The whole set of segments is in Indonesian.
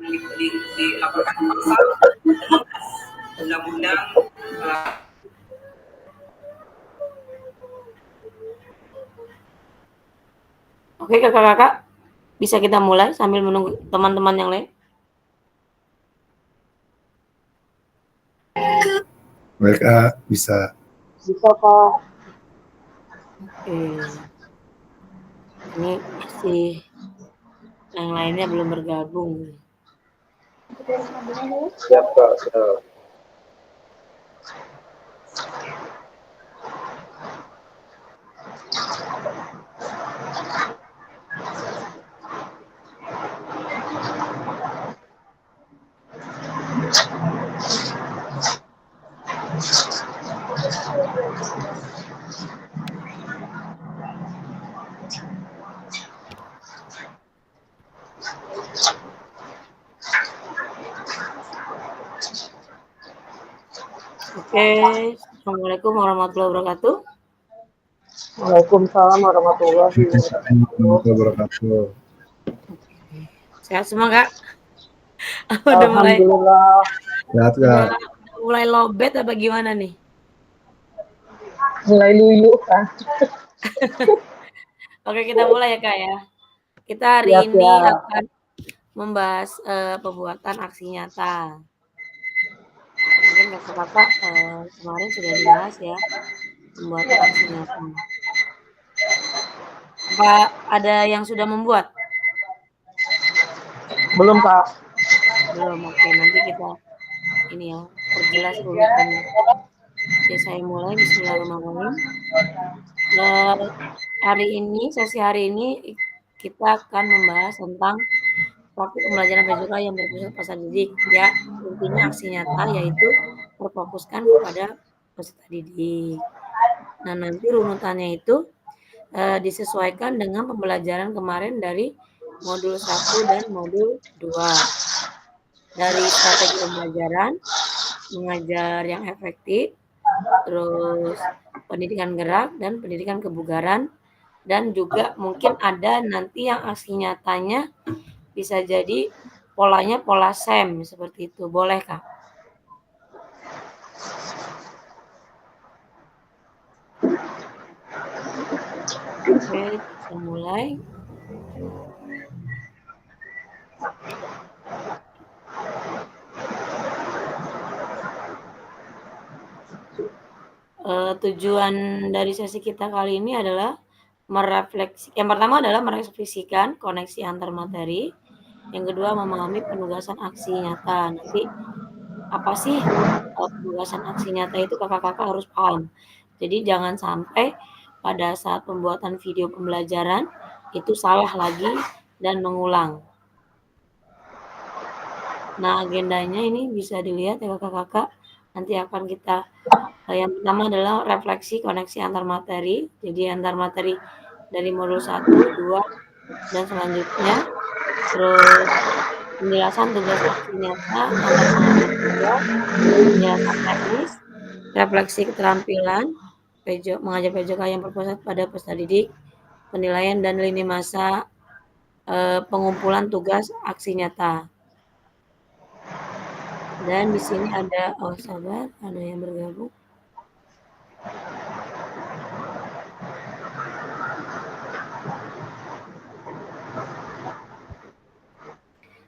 dilaporkan ke pasal undang-undang Oke kakak-kakak, bisa kita mulai sambil menunggu teman-teman yang lain. Baik, bisa. Bisa, Kak. Oke. Ini masih yang lainnya belum bergabung. Siap, Kak. Siap. Oke, Assalamualaikum warahmatullahi wabarakatuh. Waalaikumsalam warahmatullahi wabarakatuh. Sehat semua, Kak? Alhamdulillah. Sehat, Kak. Mulai lobet apa gimana nih? Mulai luyu, Kak. Oke, kita mulai ya, Kak ya. Kita hari ini akan membahas pembuatan aksi nyata. Mungkin kakak-kakak kemarin sudah dibahas ya, pembuatan aksi nyata. Apa ada yang sudah membuat? Belum, Kak. Belum, oke. Nanti kita ini ya, perjelas urutannya. Oke, saya mulai. Bismillahirrahmanirrahim. Sesi hari ini kita akan membahas tentang praktik pembelajaran PJK yang berpusat peserta didik. Ya, intinya aksi nyata yaitu berfokuskan kepada peserta didik. Nah, nanti runutannya itu disesuaikan dengan pembelajaran kemarin dari modul 1 dan modul 2. Dari strategi pembelajaran, mengajar yang efektif, terus pendidikan gerak dan pendidikan kebugaran, dan juga mungkin ada nanti yang aksi nyatanya bisa jadi polanya pola SEM seperti itu. Boleh, Kak? Oke, kita mulai. Tujuan dari sesi kita kali ini adalah yang pertama adalah merefleksikan koneksi antar materi, yang kedua memahami penugasan aksi nyata. Nanti apa sih penugasan aksi nyata itu kakak-kakak harus paham. Jadi jangan sampai pada saat pembuatan video pembelajaran itu salah lagi dan mengulang. Nah, agendanya ini bisa dilihat ya kakak-kakak. Nanti akan kita yang pertama adalah refleksi koneksi antar materi. Jadi antar materi dari modul 1, 2, dan selanjutnya. Terus penjelasan tugas aksi nyata, antar pengambil tugas, penjelasan teknis, refleksi keterampilan, mengajar PJK yang berpusat pada peserta didik, penilaian dan lini masa pengumpulan tugas aksi nyata. Dan di sini ada, sabar, ada yang bergabung.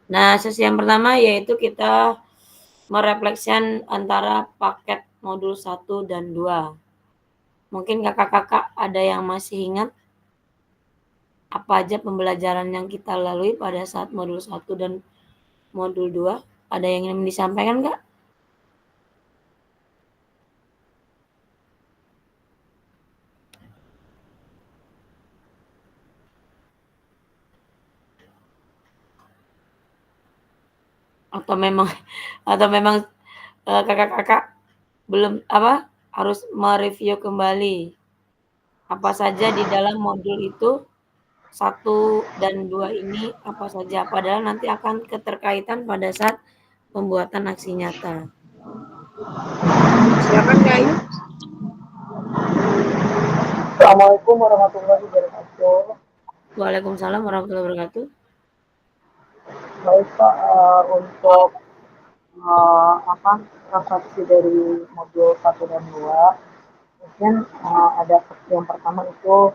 Nah, sesi yang pertama yaitu kita merefleksikan antara paket modul 1 dan 2. Mungkin kakak-kakak ada yang masih ingat apa aja pembelajaran yang kita lalui pada saat modul 1 dan modul 2? Ada yang ingin disampaikan, Kak? Atau memang kakak-kakak belum harus mereview kembali apa saja di dalam modul itu 1 dan 2 ini apa saja, padahal nanti akan keterkaitan pada saat pembuatan aksi nyata. Silakan, Kak Ayu. Assalamualaikum warahmatullahi wabarakatuh. Waalaikumsalam warahmatullahi wabarakatuh. Baik Pak, untuk refleksi dari modul 1 dan 2, mungkin ada yang pertama itu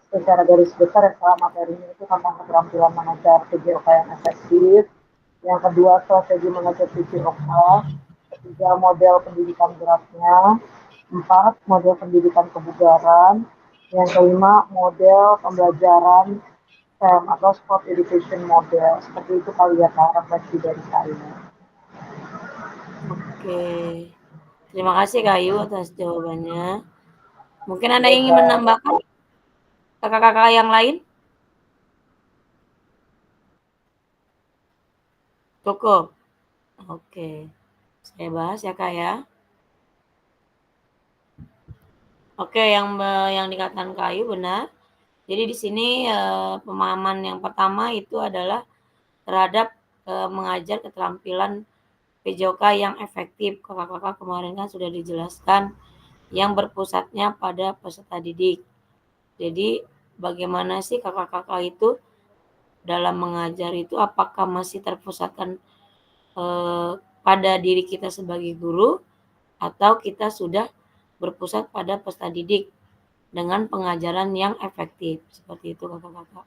secara garis besar ya Pak, materinya itu tentang keterampilan mengajar PJOK yang efektif. Yang kedua, strategi mengajar PJOK. Ketiga, model pendidikan geraknya. Empat, model pendidikan kebugaran. Yang kelima, model pembelajaran STEM atau Sport Education Model. Seperti itu kali ya Kak, refleksi dari saya. Oke. Terima kasih Kak Ayu atas jawabannya. Mungkin Anda Baik, ingin Kak. menambahkan kakak-kakak yang lain? Cukup. Oke. Saya bahas ya Kak ya. Oke, yang dikatakan Kak Ayu benar. Jadi di sini pemahaman yang pertama itu adalah terhadap mengajar keterampilan PJOK yang efektif. Kakak-kakak kemarin kan sudah dijelaskan yang berpusatnya pada peserta didik. Jadi bagaimana sih kakak-kakak itu dalam mengajar itu apakah masih terpusatkan pada diri kita sebagai guru atau kita sudah berpusat pada peserta didik dengan pengajaran yang efektif. Seperti itu kakak-kakak.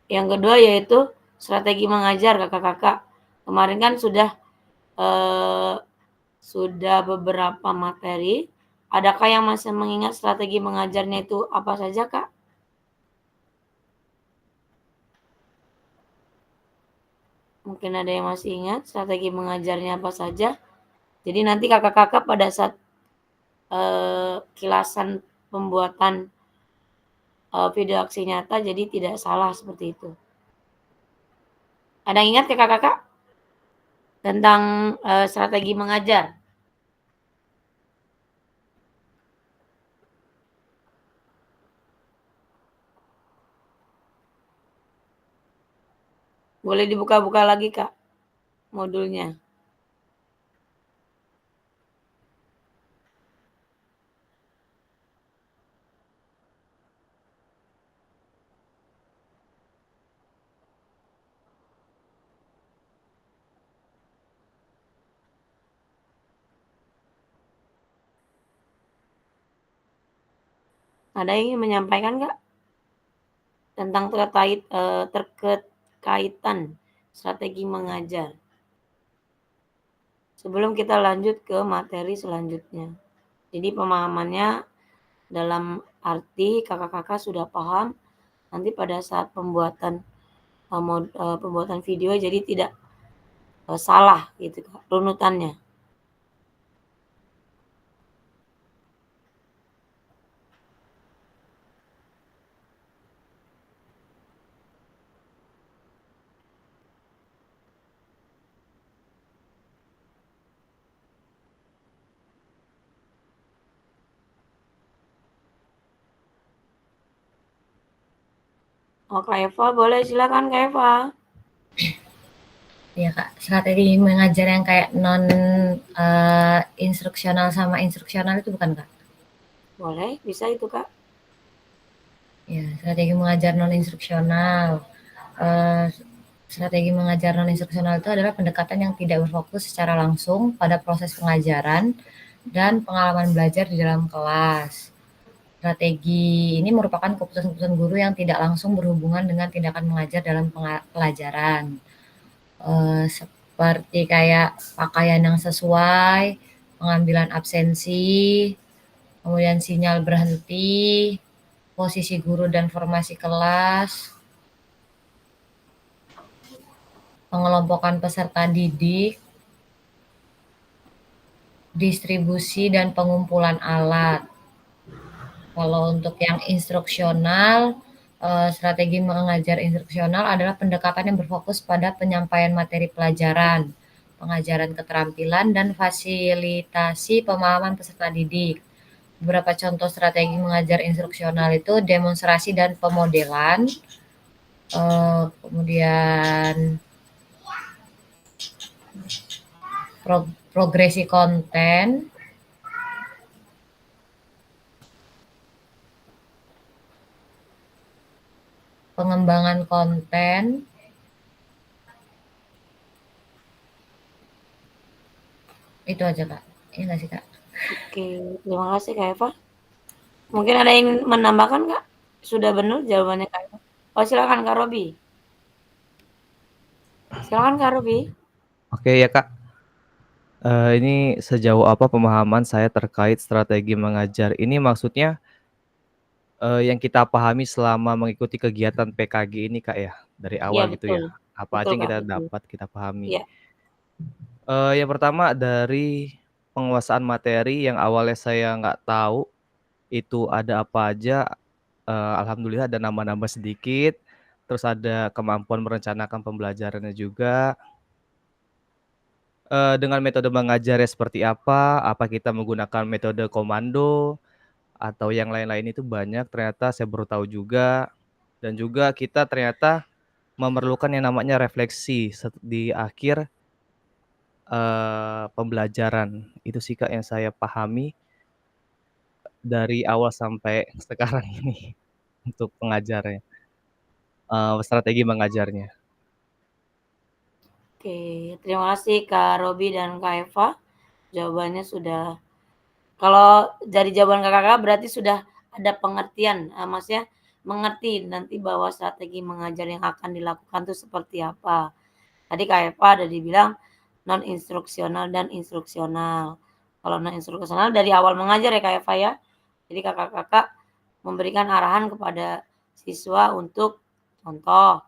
Yang kedua yaitu strategi mengajar kakak-kakak. Kemarin kan sudah beberapa materi. Adakah yang masih mengingat strategi mengajarnya itu apa saja, Kak? Mungkin ada yang masih ingat strategi mengajarnya apa saja. Jadi nanti kakak-kakak pada saat kilasan pembuatan video aksi nyata jadi tidak salah seperti itu. Ada yang ingat kakak-kakak tentang strategi mengajar? Boleh dibuka-buka lagi, Kak, modulnya. Ada yang ingin menyampaikan, Kak? Tentang terkaitan strategi mengajar. Sebelum kita lanjut ke materi selanjutnya. Jadi pemahamannya dalam arti kakak-kakak sudah paham nanti pada saat pembuatan video jadi tidak salah gitu Kak, runutannya. Oh, Kak Eva, boleh silakan Kak Eva. Ya Kak, strategi mengajar yang kayak non instruksional sama instruksional itu bukan Kak? Boleh, bisa itu Kak. Ya, strategi mengajar non instruksional. Strategi mengajar non instruksional itu adalah pendekatan yang tidak berfokus secara langsung pada proses pengajaran dan pengalaman belajar di dalam kelas. Strategi ini merupakan keputusan-keputusan guru yang tidak langsung berhubungan dengan tindakan mengajar dalam pelajaran. Seperti kayak pakaian yang sesuai, pengambilan absensi, kemudian sinyal berhenti, posisi guru dan formasi kelas, pengelompokan peserta didik, distribusi dan pengumpulan alat. Kalau untuk yang instruksional, strategi mengajar instruksional adalah pendekatan yang berfokus pada penyampaian materi pelajaran, pengajaran keterampilan, dan fasilitasi pemahaman peserta didik. Beberapa contoh strategi mengajar instruksional itu demonstrasi dan pemodelan, kemudian progresi konten, pengembangan konten, Itu aja, Kak. Iya nggak sih, Kak? Oke, terima kasih Kak Eva. Mungkin ada yang menambahkan Kak? Sudah benar jawabannya Kak Eva? Oh silakan Kak Robi. Silakan Kak Robi. Oke ya Kak, ini sejauh apa pemahaman saya terkait strategi mengajar ini maksudnya, yang kita pahami selama mengikuti kegiatan PKG ini Kak ya, dari Iya awal gitu betul. ya? Apa aja Betul yang Kak, kita betul. dapat, kita pahami. Iya. Yang pertama dari penguasaan materi yang awalnya saya nggak tahu itu ada apa aja, alhamdulillah ada nambah-nambah sedikit, terus ada kemampuan merencanakan pembelajarannya juga. Dengan metode mengajarnya seperti apa kita menggunakan metode komando, atau yang lain-lain itu banyak ternyata saya baru tahu juga, dan juga kita ternyata memerlukan yang namanya refleksi di akhir, pembelajaran. Itu sih Kak yang saya pahami dari awal sampai sekarang ini untuk pengajarnya, strategi mengajarnya. Oke, terima kasih Kak Robi dan Kak Eva. Jawabannya sudah kalau dari jawaban Kakak berarti sudah ada pengertian, maksudnya mengerti nanti bahwa strategi mengajar yang akan dilakukan itu seperti apa. Tadi Kak Eva ada dibilang non instruksional dan instruksional. Kalau non instruksional dari awal mengajar ya Kak Eva ya. Jadi Kakak-kakak memberikan arahan kepada siswa untuk contoh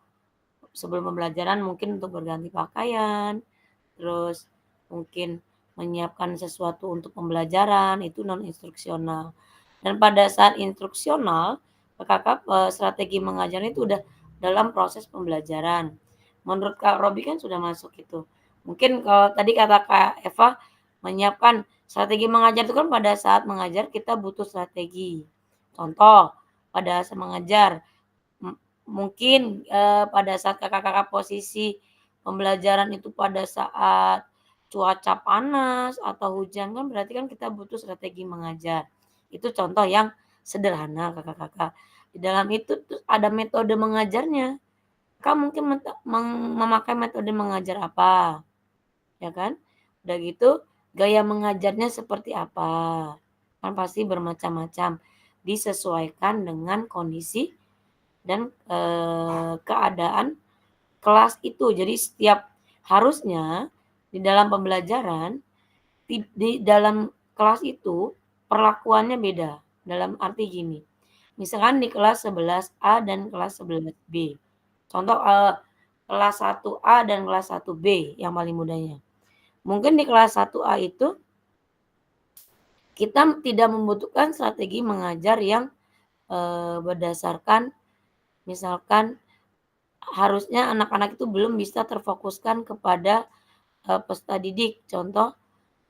sebelum pembelajaran mungkin untuk berganti pakaian, terus mungkin menyiapkan sesuatu untuk pembelajaran, itu non instruksional. Dan pada saat instruksional, Kakak strategi mengajarnya itu udah dalam proses pembelajaran. Menurut Kak Robi kan sudah masuk itu. Mungkin kalau tadi kata Kak Eva, menyiapkan strategi mengajar itu kan pada saat mengajar kita butuh strategi. Contoh, pada saat mengajar mungkin, pada saat Kakak-kakak posisi pembelajaran itu pada saat cuaca panas atau hujan kan berarti kan kita butuh strategi mengajar. Itu contoh yang sederhana Kakak-kakak. Di dalam itu tuh ada metode mengajarnya. Kakak mungkin memakai metode mengajar apa, ya kan? Udah gitu gaya mengajarnya seperti apa, kan pasti bermacam-macam, disesuaikan dengan kondisi dan, keadaan kelas itu. Jadi harusnya di dalam pembelajaran, di dalam kelas itu perlakuannya beda. Dalam arti gini, misalkan di kelas 11A dan kelas 11B. Contoh, kelas 1A dan kelas 1B yang paling mudahnya. Mungkin di kelas 1A itu kita tidak membutuhkan strategi mengajar yang, berdasarkan misalkan harusnya anak-anak itu belum bisa terfokuskan kepada, peserta didik. Contoh,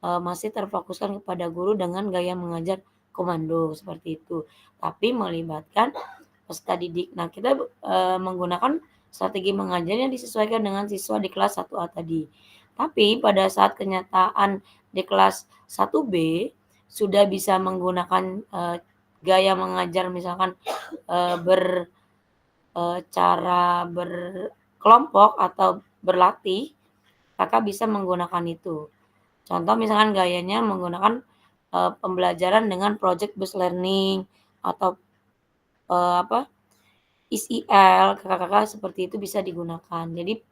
masih terfokuskan kepada guru dengan gaya mengajar komando, seperti itu. Tapi melibatkan peserta didik. Nah, kita, menggunakan strategi mengajarnya disesuaikan dengan siswa di kelas 1A tadi. Tapi pada saat kenyataan di kelas 1B sudah bisa menggunakan, gaya mengajar misalkan, cara berkelompok atau berlatih, Kakak bisa menggunakan itu. Contoh misalkan gayanya menggunakan, pembelajaran dengan project based learning atau, ISIL, Kakak-kakak seperti itu bisa digunakan. Jadi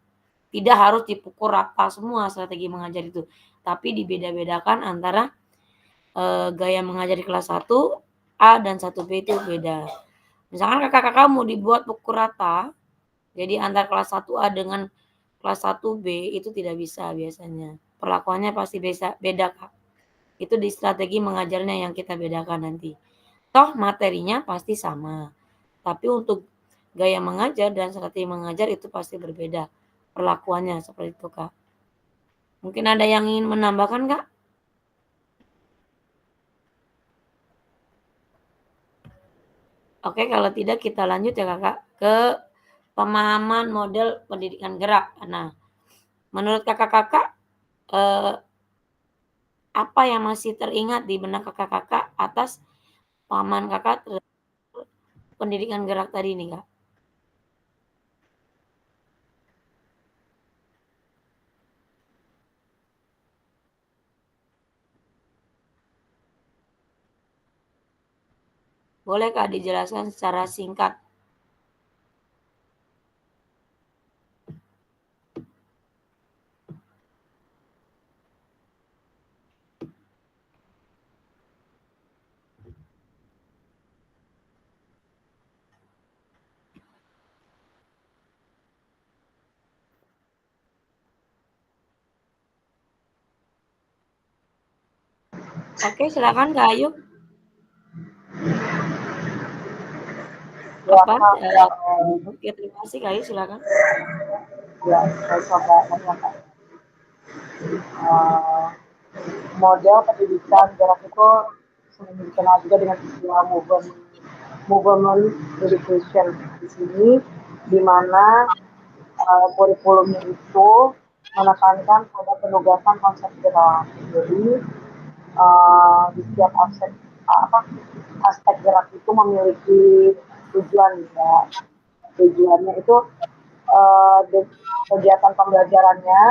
tidak harus dipukul rata semua strategi mengajar itu, tapi dibeda-bedakan antara, gaya mengajar di kelas 1A dan 1B itu beda. Misalkan Kakak-kakak mau dibuat pukul rata, jadi antara kelas 1A dengan kelas 1B itu tidak bisa biasanya. Perlakuannya pasti beda, Kak. Itu di strategi mengajarnya yang kita bedakan nanti. Toh materinya pasti sama, tapi untuk gaya mengajar dan strategi mengajar itu pasti berbeda perlakuannya, seperti itu, Kak. Mungkin ada yang ingin menambahkan, Kak? Oke, kalau tidak kita lanjut ya, Kakak, ke pemahaman model pendidikan gerak. Nah, menurut Kakak-kakak, eee, apa yang masih teringat di benak Kakak-kakak atas pemahaman Kakak terhadap pendidikan gerak tadi nih, Kak? Boleh Kak dijelaskan secara singkat? Oke, silakan Kak Ayu. Ya, Apa? Kak, Oke, terima kasih Kak Ayu, silakan. ya, saya coba menyampaikan. Model pendidikan gerak itu sering dikenal juga dengan istilah movement education di sini, di mana kurikulumnya itu menekankan pada penugasan konsep gerak. Jadi di setiap aspek gerak itu memiliki tujuan ya. Tujuannya itu kegiatan pembelajarannya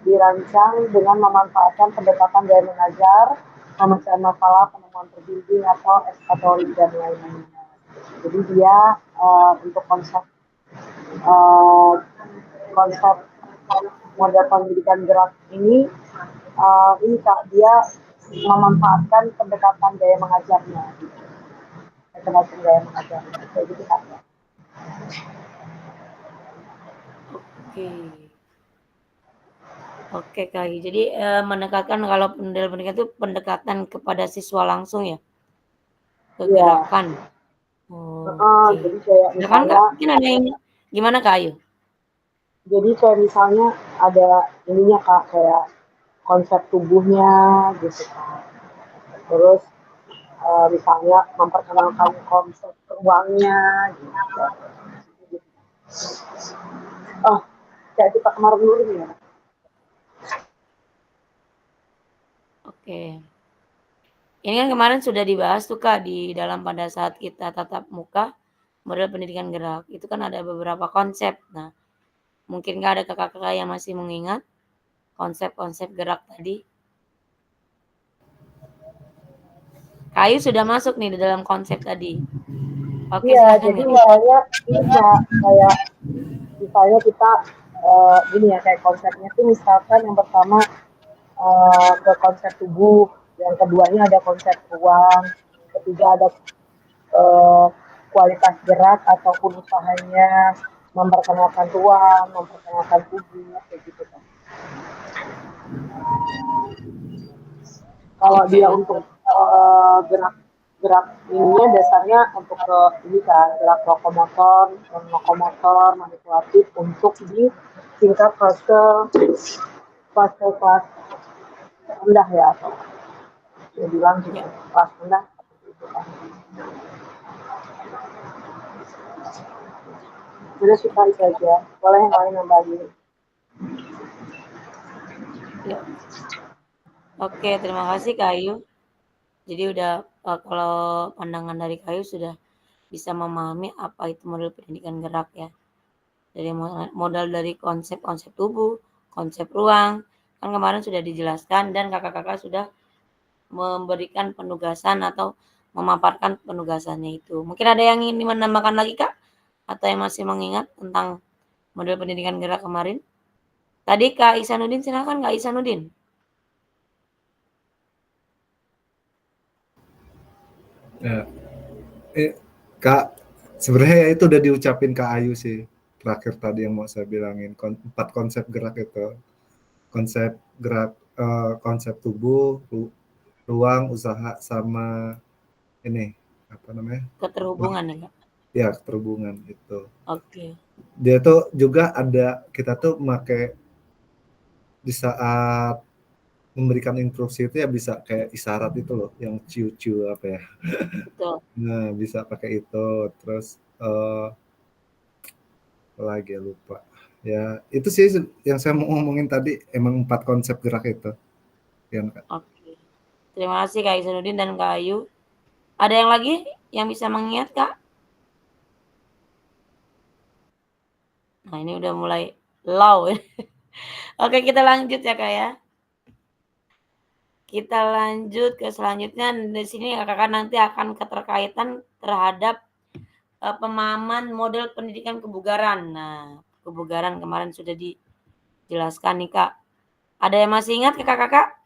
dirancang dengan memanfaatkan pendekatan gaya mengajar, pemecahan masalah, penemuan terbimbing atau eskatorik dan lain-lainnya. Jadi dia untuk konsep konsep model pendidikan gerak ini Kak, dia memanfaatkan pendekatan gaya mengajarnya, pendekatan gaya mengajarnya kayak gitu Kak. Oke. Oke Kak Ayu. Jadi menekankan kalau model pendidikan itu pendekatan kepada siswa langsung ya, ke Iya. gerakan. Oke. Jadi kayak Silakan Kak, misalnya, mungkin ada yang gimana Kak Ayu? jadi kayak misalnya ada ininya Kak, kayak konsep tubuhnya gitu Kak. Terus misalnya memperkenalkan konsep ruangnya gitu. Oh, kayak kita kemarin dulu ini ya. Oke. Ini kan kemarin sudah dibahas tuh Kak di dalam pada saat kita tatap muka model pendidikan gerak. Itu kan ada beberapa konsep. Nah, mungkinkah ada kakak-kakak yang masih mengingat konsep-konsep gerak tadi? Kayu sudah masuk nih di dalam konsep tadi. Oke, Iya, silakan jadi Kak. misalnya ini Kak, kayak misalnya kita gini ya, kayak konsepnya tuh misalkan yang pertama ke konsep tubuh, yang keduanya ada konsep ruang, ketiga ada eh, kualitas gerak ataupun usahanya, memperkenalkan ruang, memperkenalkan tubuh, kayak gitu kan. Kalau Oke, dia oke. untuk gerak gerak ininya dasarnya untuk ke ini kan gerak lokomotor manipulatif untuk di tingkat fase kelas rendah ya atau dia bilang gitu Ya. kelas rendah gitu kan. Sudah suka itu aja, boleh yang lain nambahin. Ya. Oke, terima kasih Kak Ayu. Jadi udah kalau pandangan dari Kak Ayu sudah bisa memahami apa itu model pendidikan gerak ya. Dari modal dari konsep-konsep tubuh, konsep ruang, kan kemarin sudah dijelaskan dan kakak-kakak sudah memberikan penugasan atau memaparkan penugasannya itu. Mungkin ada yang ingin menambahkan lagi Kak? Atau yang masih mengingat tentang model pendidikan gerak kemarin? Tadi Kak Ihsanuddin, silakan Kak Ihsanuddin. Ya. Kak, sebenarnya itu udah diucapin Kak Ayu sih. Terakhir tadi yang mau saya bilangin, 4 konsep gerak itu. Konsep gerak, konsep tubuh, ruang, usaha, sama ini, apa namanya? Keterhubungan ya Kak? Ya, keterhubungan itu. Oke. Dia tuh juga ada, kita tuh pakai di saat memberikan instruksi itu ya bisa kayak isyarat itu loh, yang ciu-ciu apa ya. Betul. Nah, bisa pakai itu. Terus lagi ya lupa. Ya, itu sih yang saya mau ngomongin tadi, emang 4 konsep gerak itu. Yang Oke. Terima kasih Kak Ihsanuddin dan Kak Ayu. Ada yang lagi yang bisa mengingat Kak? Nah ini udah mulai low. Oke kita lanjut ya Kak ya. Kita lanjut ke selanjutnya. Di sini Kakak nanti akan keterkaitan terhadap pemahaman model pendidikan kebugaran. Nah, kebugaran kemarin sudah dijelaskan nih Kak. Ada yang masih ingat Kakak-kakak?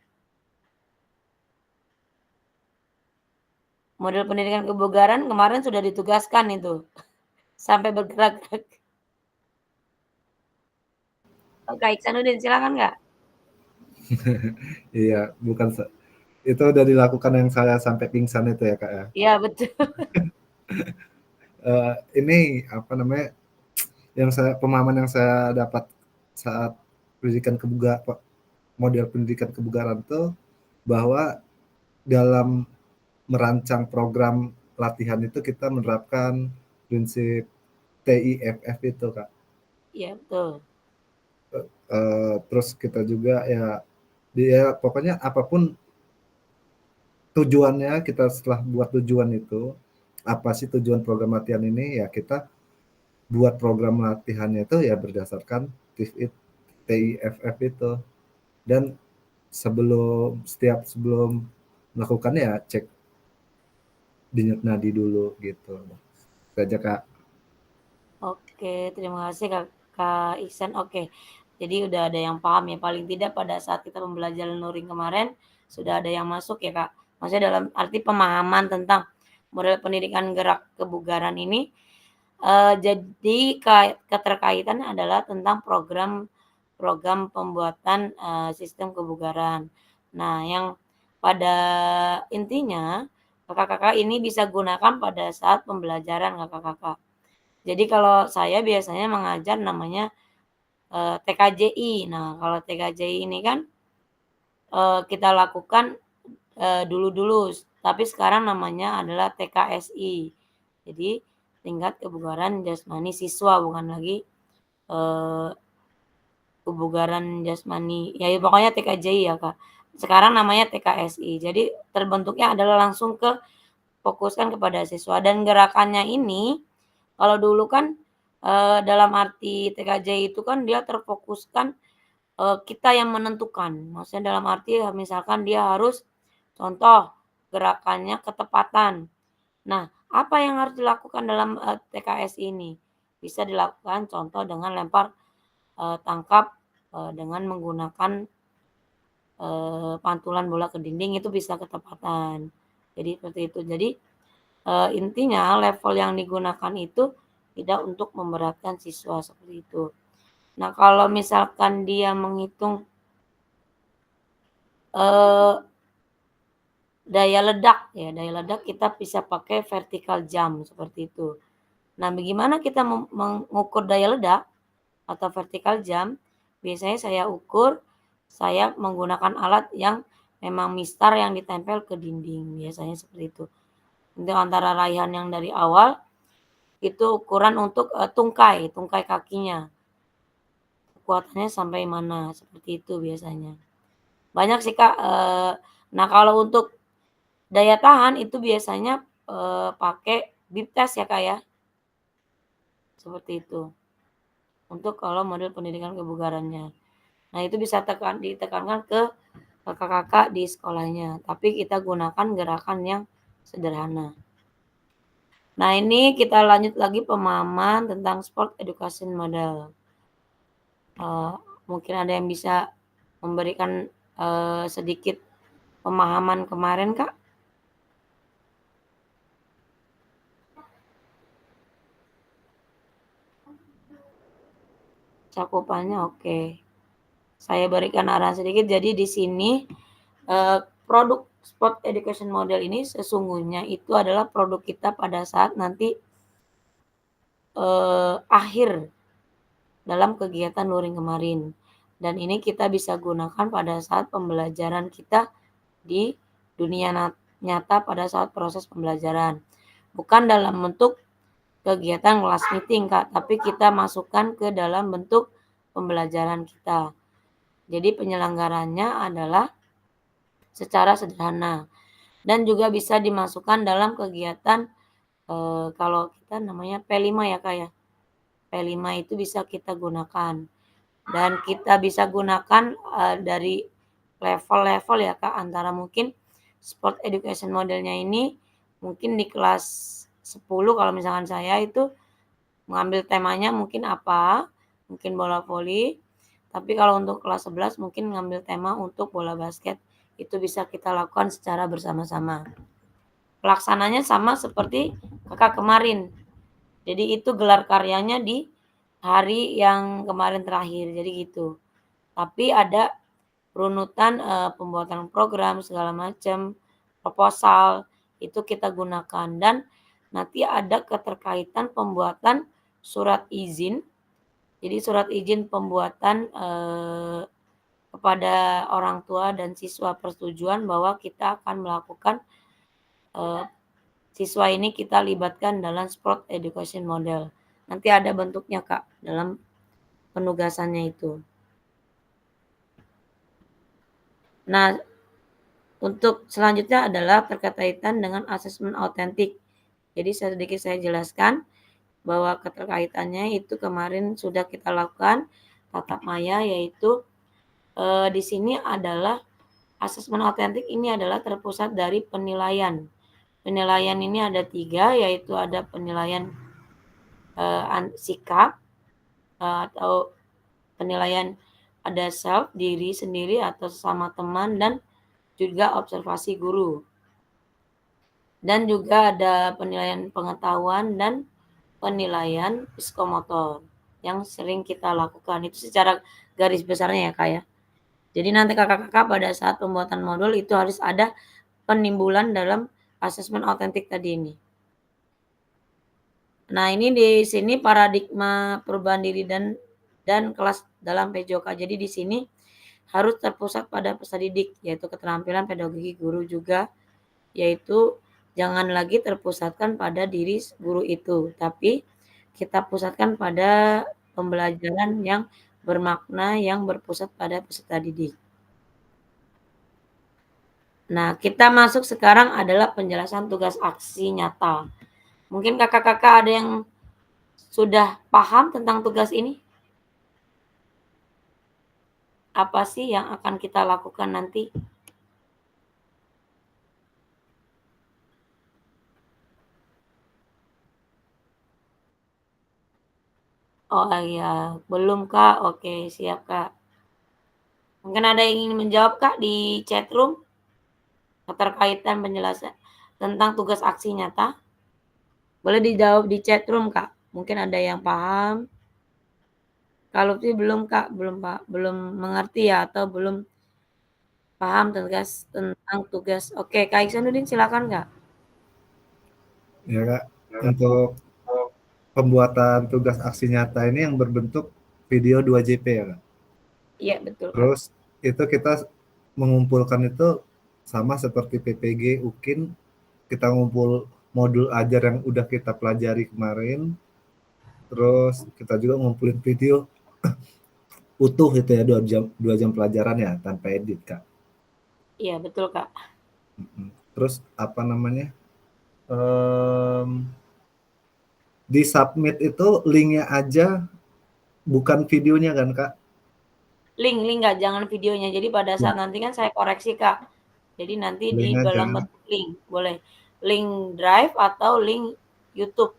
Model pendidikan kebugaran kemarin sudah ditugaskan itu. Sampai bergerak-gerak. Oh, Kak Iksanuddin, silakan Kak. Iya, bukan itu udah dilakukan yang saya sampai pingsan itu ya Kak ya. Iya, betul. Ini apa namanya, pemahaman yang saya dapat saat model pendidikan kebugaran tuh, bahwa dalam merancang program latihan itu kita menerapkan prinsip TIFF itu Kak. Iya, betul. Terus kita juga ya pokoknya apapun tujuannya, kita setelah buat tujuan itu, apa sih tujuan program latihan ini, ya kita buat program latihannya itu ya berdasarkan TIFF itu. Dan sebelum melakukannya ya cek denyut nadi dulu gitu. Itu aja Kak. Oke, terima kasih Kak Ihsan. Oke, jadi udah ada yang paham ya. Paling tidak pada saat kita pembelajaran luring kemarin sudah ada yang masuk ya Kak. Maksudnya dalam arti pemahaman tentang model pendidikan gerak kebugaran ini. Jadi keterkaitannya adalah tentang program pembuatan sistem kebugaran. Nah, yang pada intinya kakak-kakak ini bisa gunakan pada saat pembelajaran kakak-kakak. Jadi kalau saya biasanya mengajar namanya TKJI. Nah, kalau TKJI ini kan kita lakukan dulu-dulu, tapi sekarang namanya adalah TKSI. Jadi tingkat kebugaran jasmani siswa, bukan lagi kebugaran jasmani. Ya pokoknya TKJI ya Kak. Sekarang namanya TKSI. Jadi terbentuknya adalah langsung fokuskan kepada siswa, dan gerakannya ini kalau dulu kan dalam arti TKJ itu kan dia terfokuskan kita yang menentukan. Maksudnya dalam arti misalkan dia harus contoh gerakannya ketepatan. Nah, apa yang harus dilakukan dalam TKS ini? Bisa dilakukan contoh dengan lempar tangkap dengan menggunakan pantulan bola ke dinding, itu bisa ketepatan. Jadi seperti itu. Jadi intinya level yang digunakan itu tidak untuk memberatkan siswa, seperti itu. Nah, kalau misalkan dia menghitung daya ledak kita bisa pakai vertical jump seperti itu. Nah, bagaimana kita mengukur daya ledak atau vertical jump? Biasanya saya menggunakan alat yang memang mistar yang ditempel ke dinding, biasanya seperti itu. Untuk antara raihan yang dari awal itu ukuran untuk tungkai kakinya. Kekuatannya sampai mana, seperti itu biasanya. Banyak sih Kak. Nah, kalau untuk daya tahan itu biasanya pakai bip test ya Kak ya. Seperti itu. Untuk kalau model pendidikan kebugarannya. Nah, itu bisa ditekankan ke kakak-kakak di sekolahnya. Tapi kita gunakan gerakan yang sederhana. Nah, ini kita lanjut lagi pemahaman tentang sport education model. Mungkin ada yang bisa memberikan sedikit pemahaman kemarin Kak? Cakupannya oke. Saya berikan arahan sedikit. Jadi di sini produk sport education model ini sesungguhnya itu adalah produk kita pada saat nanti akhir dalam kegiatan luring kemarin. Dan ini kita bisa gunakan pada saat pembelajaran kita di dunia nyata pada saat proses pembelajaran. Bukan dalam bentuk kegiatan kelas meeting Kak, tapi kita masukkan ke dalam bentuk pembelajaran kita. Jadi penyelenggarannya adalah secara sederhana dan juga bisa dimasukkan dalam kegiatan kalau kita namanya P5 ya Kak ya. P5 itu bisa kita gunakan dan kita bisa gunakan dari level-level ya Kak, antara mungkin sport education modelnya ini mungkin di kelas 10 kalau misalkan saya itu mengambil temanya mungkin apa, mungkin bola voli, tapi kalau untuk kelas 11 mungkin ngambil tema untuk bola basket, itu bisa kita lakukan secara bersama-sama. Pelaksananya sama seperti Kakak kemarin. Jadi itu gelar karyanya di hari yang kemarin terakhir, jadi gitu. Tapi ada runutan, pembuatan program segala macam, proposal, itu kita gunakan dan nanti ada keterkaitan pembuatan surat izin. Jadi surat izin pembuatan, kepada orang tua dan siswa persetujuan bahwa kita akan melakukan, siswa ini kita libatkan dalam sport education model. Nanti ada bentuknya Kak, dalam penugasannya itu. Nah, untuk selanjutnya adalah terkaitan dengan asesmen autentik. Jadi sedikit saya jelaskan bahwa keterkaitannya itu kemarin sudah kita lakukan tatap maya, yaitu, di sini adalah asesmen autentik ini adalah terpusat dari penilaian. Penilaian ini ada 3, yaitu ada penilaian, sikap, atau penilaian ada self, diri sendiri atau sesama teman, dan juga observasi guru. Dan juga ada penilaian pengetahuan dan penilaian psikomotor yang sering kita lakukan. Itu secara garis besarnya ya Kak ya. Jadi nanti kakak-kakak pada saat pembuatan modul itu harus ada penimbulan dalam asesmen autentik tadi ini. Nah, ini di sini paradigma perubahan diri dan kelas dalam PJOK. Jadi di sini harus terpusat pada peserta didik, yaitu keterampilan pedagogi guru juga, yaitu jangan lagi terpusatkan pada diri guru itu, tapi kita pusatkan pada pembelajaran yang bermakna yang berpusat pada peserta didik. Nah, kita masuk sekarang adalah penjelasan tugas aksi nyata. Mungkin kakak-kakak ada yang sudah paham tentang tugas ini? Apa sih yang akan kita lakukan nanti? Oh iya, belum Kak? Oke, siap Kak. Mungkin ada yang ingin menjawab Kak di chat room? Keterkaitan penjelasan tentang tugas aksi nyata? Boleh dijawab di chat room Kak, mungkin ada yang paham. Kalau Lutfi belum Kak, belum mengerti ya atau belum paham tentang tugas. Oke, Kak Iksanuddin silakan Kak. Ya Kak, untuk pembuatan tugas aksi nyata ini yang berbentuk video 2JP ya Kak. Iya betul Kak. Terus itu kita mengumpulkan itu sama seperti PPG, UKIN, kita ngumpul modul ajar yang udah kita pelajari kemarin, terus kita juga ngumpulin video utuh itu ya 2 jam pelajaran ya tanpa edit Kak. Iya betul Kak. Terus apa namanya, di submit itu linknya aja bukan videonya kan Kak? Link Kak, jangan videonya. Jadi pada saat nanti kan saya koreksi Kak. Jadi nanti di Link aja. dalam bentuk link, boleh link Drive atau link YouTube.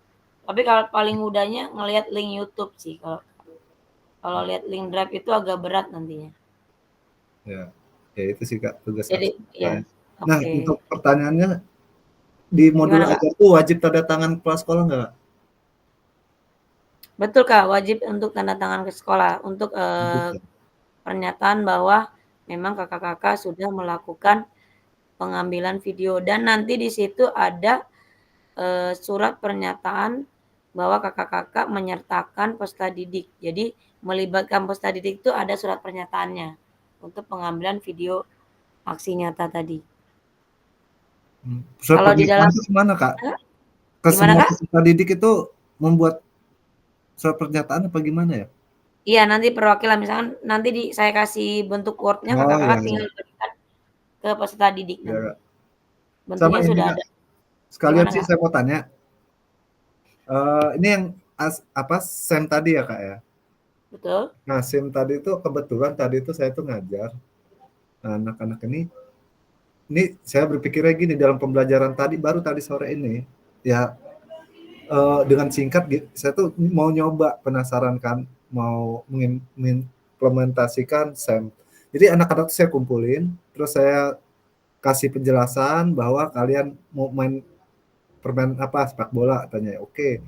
Tapi kalau paling mudahnya ngelihat link YouTube sih. Kalau lihat link Drive itu agak berat nantinya. Ya itu sih Kak tugas Jadi aksi. ya. Nah, Oke. untuk pertanyaannya di modul Gimana, Kak? ajar tuh wajib tanda tangan kepala sekolah nggak? Betul Kak, wajib untuk tanda tangan ke sekolah untuk pernyataan bahwa memang kakak-kakak sudah melakukan pengambilan video dan nanti di situ ada surat pernyataan bahwa kakak-kakak menyertakan peserta didik. Jadi melibatkan peserta didik itu ada surat pernyataannya untuk pengambilan video aksi nyata tadi. Surat Kalau di dalam pernyataan itu gimana Kak? Hah? Ke Gimana, semua Kak? peserta didik itu membuat surat pernyataan apa gimana ya? Iya nanti perwakilan misalkan nanti saya kasih bentuk Word-nya Oh kakak-kakak iya. tinggal berikan ke peserta didik Ya, nanti. Kak. Bentuknya Sama ini sudah Kak, ada. sekalian Gimana, sih Kak? saya mau tanya. Ini yang SEM tadi ya Kak ya? Betul. Nah SEM tadi itu kebetulan tadi itu saya tuh ngajar. Nah, anak-anak ini saya berpikirnya gini, dalam pembelajaran baru tadi sore ini, ya dengan singkat saya tuh mau nyoba, penasaran kan, mau mengimplementasikan SEM. Jadi anak-anak saya kumpulin, terus saya kasih penjelasan bahwa kalian mau main permain apa, sepak bola, tanya. Oke,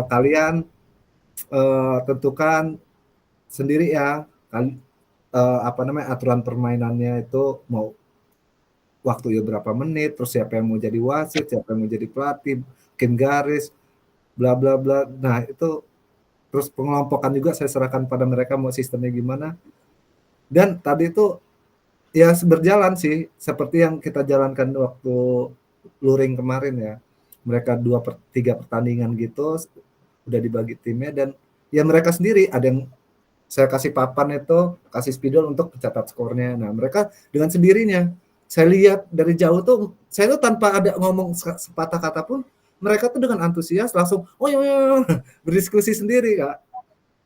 kalian tentukan sendiri ya, apa namanya, aturan permainannya itu mau waktunya berapa menit, terus siapa yang mau jadi wasit, siapa yang mau jadi pelatih, bikin garis, bla bla bla. Nah, itu terus pengelompokan juga saya serahkan pada mereka mau sistemnya gimana. Dan tadi itu ya berjalan sih seperti yang kita jalankan waktu luring kemarin ya. Mereka 3 pertandingan gitu udah dibagi timnya, dan ya mereka sendiri ada yang saya kasih papan itu, kasih spidol untuk mencatat skornya. Nah, mereka dengan sendirinya saya lihat dari jauh tuh, saya tuh tanpa ada ngomong sepatah kata pun, mereka tuh dengan antusias langsung oh ya berdiskusi sendiri, Kak.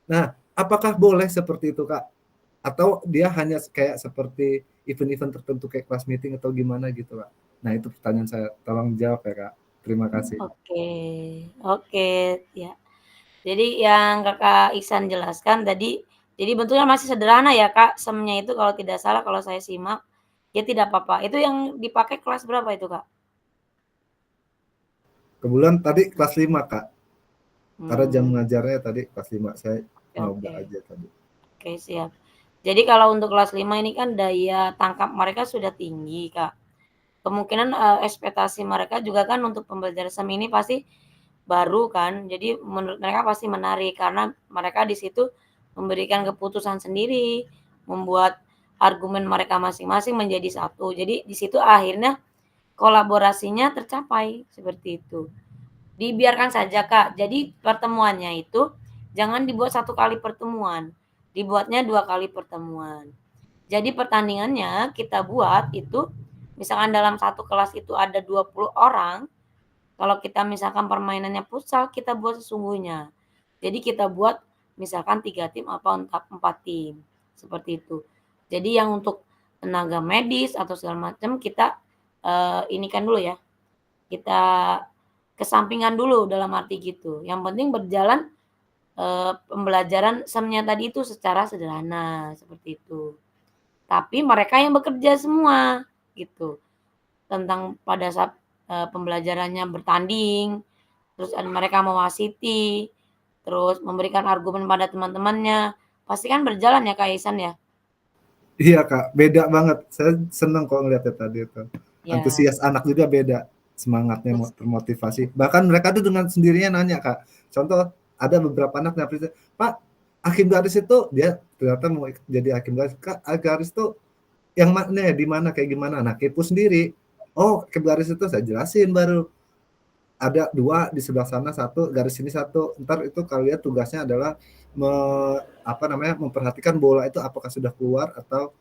Nah, apakah boleh seperti itu, Kak? Atau dia hanya kayak seperti event-event tertentu kayak kelas meeting atau gimana gitu, Kak? Nah, itu pertanyaan saya. Tolong jawab ya, Kak. Terima kasih. Oke, oke, ya. Jadi yang Kakak Ihsan jelaskan tadi, jadi bentuknya masih sederhana ya Kak, SEM-nya itu kalau tidak salah kalau saya simak, ya tidak apa-apa. Itu yang dipakai kelas berapa itu Kak? Kebetulan tadi kelas 5, Kak. Karena jam Hmm, ngajarnya tadi kelas 5, saya oke, nyoba oke. aja tadi. Oke, siap. Jadi kalau untuk kelas 5 ini kan daya tangkap mereka sudah tinggi Kak. Kemungkinan, ekspektasi mereka juga kan untuk pembelajaran SEM ini pasti baru kan, jadi menurut mereka pasti menarik karena mereka di situ memberikan keputusan sendiri, membuat argumen mereka masing-masing menjadi satu. Jadi di situ akhirnya kolaborasinya tercapai, seperti itu. Dibiarkan saja, Kak. Jadi pertemuannya itu jangan dibuat 1 kali pertemuan, dibuatnya 2 kali pertemuan. Jadi pertandingannya kita buat itu misalkan dalam satu kelas itu ada 20 orang, kalau kita misalkan permainannya futsal, kita buat sesungguhnya. Jadi kita buat misalkan 3 tim apa 4 tim, seperti itu. Jadi yang untuk tenaga medis atau segala macam kita, ini kan dulu ya, kita kesampingan dulu dalam arti gitu. Yang penting berjalan, pembelajaran SEM-nya tadi itu secara sederhana, seperti itu. Tapi mereka yang bekerja semua, gitu. Tentang pada saat, pembelajarannya bertanding, terus mereka mewasiti, terus memberikan argumen pada teman-temannya, pasti kan berjalan ya Kak Ihsan ya? Iya, Kak, beda banget. Saya seneng kok ngeliatnya tadi itu. Ya, Antusias anak juga beda, semangatnya terus termotivasi. Bahkan mereka tuh dengan sendirinya nanya, Kak. Contoh, ada beberapa anak yang Pak, hakim garis itu dia ternyata mau jadi hakim garis. Kak, garis tuh yang mana ya, di mana kayak gimana? Nah, kepo sendiri. Oh, hakim garis itu saya jelasin baru. Ada 2 di sebelah sana, 1 garis sini 1. Ntar itu kalian tugasnya adalah memperhatikan bola itu apakah sudah keluar atau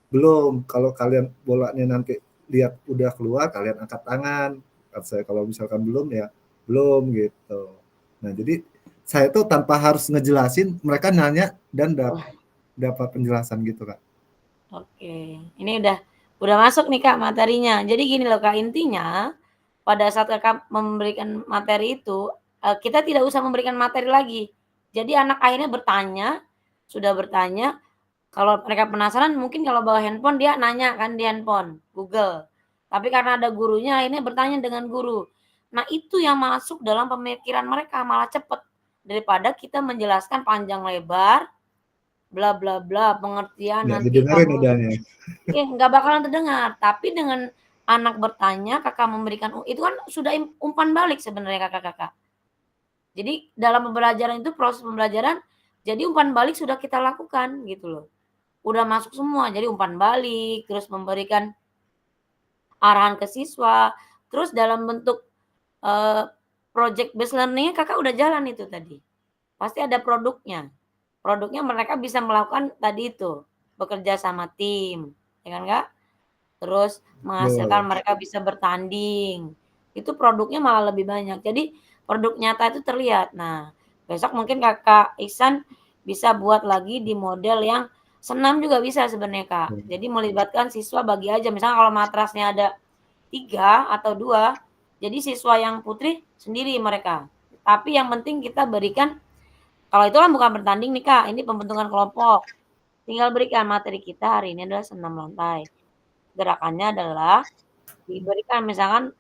belum. Kalau kalian bolanya nanti lihat udah keluar, kalian angkat tangan. Kata saya, kalau misalkan belum ya belum gitu. Nah, jadi saya tuh tanpa harus ngejelasin, mereka nanya dan dapat penjelasan gitu, Kak. oke, ini udah masuk nih Kak materinya. Jadi gini loh Kak, intinya pada saat Kakak memberikan materi itu, kita tidak usah memberikan materi lagi. Jadi anak akhirnya bertanya, sudah bertanya, kalau mereka penasaran mungkin kalau bawa handphone dia nanya kan di handphone, Google. Tapi karena ada gurunya akhirnya bertanya dengan guru. Nah itu yang masuk dalam pemikiran mereka malah cepet. Daripada kita menjelaskan panjang lebar, bla bla bla, pengertian Nggak nanti didengerin kamu udahnya. nggak bakalan terdengar. Tapi dengan anak bertanya, Kakak memberikan itu kan sudah umpan balik sebenarnya Kakak-kakak. Jadi dalam pembelajaran itu proses pembelajaran, jadi umpan balik sudah kita lakukan gitu loh. Udah masuk semua, jadi umpan balik, terus memberikan arahan ke siswa, terus dalam bentuk, eee, project based learning-nya Kakak udah jalan itu tadi. Pasti ada produknya. Produknya mereka bisa melakukan tadi itu, bekerja sama tim, ya kan, Kak? Terus menghasilkan Betul. mereka bisa bertanding, itu produknya malah lebih banyak. Jadi produk nyata itu terlihat. Nah, besok mungkin Kakak Ihsan bisa buat lagi di model yang Senam juga bisa sebenarnya, Kak. Jadi melibatkan siswa bagi aja, misalnya kalau matrasnya ada 3 atau 2, jadi siswa yang putri sendiri mereka. Tapi yang penting kita berikan, kalau itu kan bukan bertanding nih, Kak, ini pembentukan kelompok. Tinggal berikan materi kita hari ini adalah senam lantai. Gerakannya adalah diberikan misalkan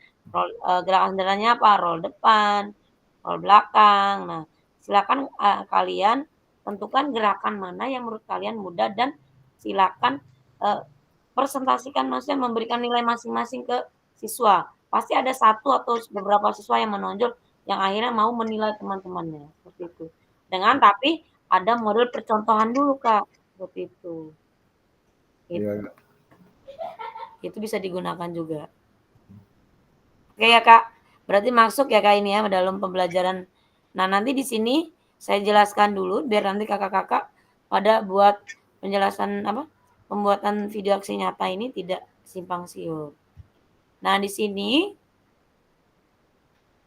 gerakan sederhananya apa, roll depan, roll belakang. Nah, silakan, kalian tentukan gerakan mana yang menurut kalian mudah dan silakan, presentasikan, maksudnya memberikan nilai masing-masing ke siswa. Pasti ada satu atau beberapa siswa yang menonjol, yang akhirnya mau menilai teman-temannya, seperti itu. Dengan tapi ada model percontohan dulu, Kak, seperti itu. Iya. Itu bisa digunakan juga. Oke ya, Kak. Berarti masuk ya, Kak, ini ya dalam pembelajaran. Nah, nanti di sini saya jelaskan dulu biar nanti kakak-kakak pada buat penjelasan apa, pembuatan video aksi nyata ini tidak simpang siur. Nah, di sini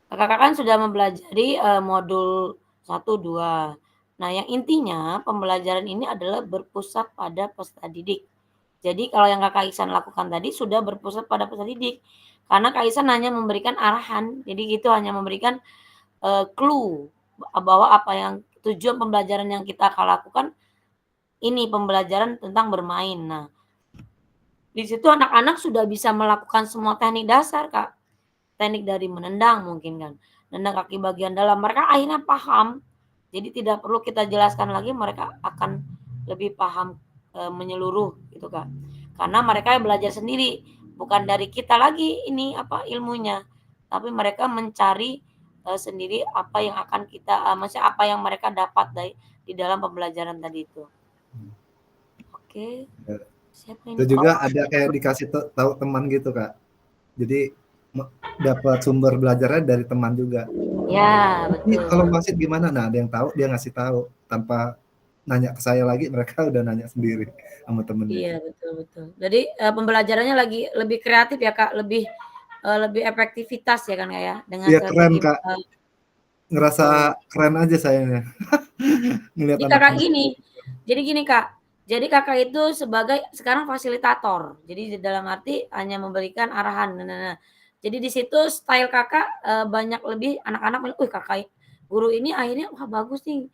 kakak-kakak kan sudah mempelajari, modul 1, 2. Nah, yang intinya pembelajaran ini adalah berpusat pada peserta didik. Jadi kalau yang Kakak Ihsan lakukan tadi sudah berpusat pada peserta didik. Karena Kak Ihsan hanya memberikan arahan, jadi gitu hanya memberikan, clue bahwa apa yang tujuan pembelajaran yang kita akan lakukan ini pembelajaran tentang bermain. Nah, di situ anak-anak sudah bisa melakukan semua teknik dasar, Kak. Teknik dari menendang mungkin kan, nendang kaki bagian dalam, mereka akhirnya paham. Jadi tidak perlu kita jelaskan lagi, mereka akan lebih paham, menyeluruh gitu, Kak. Karena mereka belajar sendiri, bukan dari kita lagi ini apa ilmunya, tapi mereka mencari, sendiri apa yang akan kita maksudnya apa yang mereka dapat di dalam pembelajaran tadi itu. Oke. Ya. Siapa Itu ini? juga ada kayak dikasih tahu teman gitu, Kak. Jadi dapat sumber belajarnya dari teman juga. Ya, Ini kalau betul. wasit gimana? Nah, ada yang tahu dia ngasih tahu tanpa nanya ke saya lagi, mereka udah nanya sendiri sama temennya. Iya, betul betul. Jadi, pembelajarannya lagi lebih kreatif ya, Kak, lebih, lebih efektivitas ya kan, Kak, ya, dengan Iya keren, strategi, Kak. Ngerasa betul. keren aja sayanya ngelihat Jadi Kakak anak-anak. gini, jadi gini, Kak, jadi Kakak itu sebagai sekarang fasilitator. Jadi di dalam arti hanya memberikan arahan, nah. Jadi di situ style Kakak, banyak lebih anak-anak bilang, "Wih, Kakak guru ini akhirnya wah bagus nih,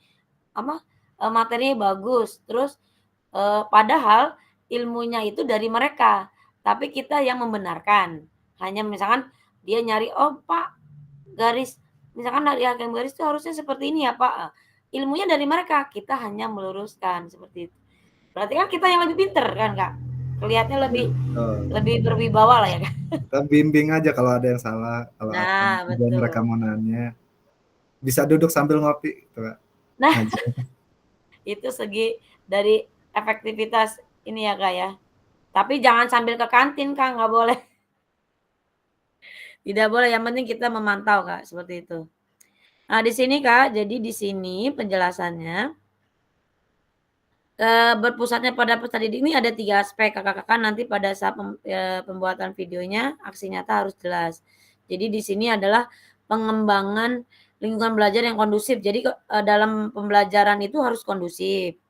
apa, materinya bagus." Terus, padahal ilmunya itu dari mereka, tapi kita yang membenarkan. Hanya misalkan dia nyari, "Oh, Pak, garis misalkan dari hakim garis itu harusnya seperti ini ya, Pak." Ilmunya dari mereka, kita hanya meluruskan, seperti itu. Berarti kan kita yang lebih pinter kan, Kak? Kelihatannya Iya, lebih betul. lebih berwibawa lah ya, Kak. Kita bimbing aja kalau ada yang salah, kalau apa, Nah, kemudian mereka betul. mau nanya, bisa duduk sambil ngopi gitu, Kak, Nah, ngajar. itu segi dari efektivitas ini ya, Kak, ya. Tapi jangan sambil ke kantin, Kak, nggak boleh. Tidak boleh, yang penting kita memantau, Kak, seperti itu. Nah, di sini, Kak, jadi di sini penjelasannya, berpusatnya pada peserta didik ini ada 3 aspek, Kakak-kakak nanti pada saat pembuatan videonya, aksi nyata harus jelas. Jadi di sini adalah pengembangan lingkungan belajar yang kondusif. Jadi dalam pembelajaran itu harus kondusif,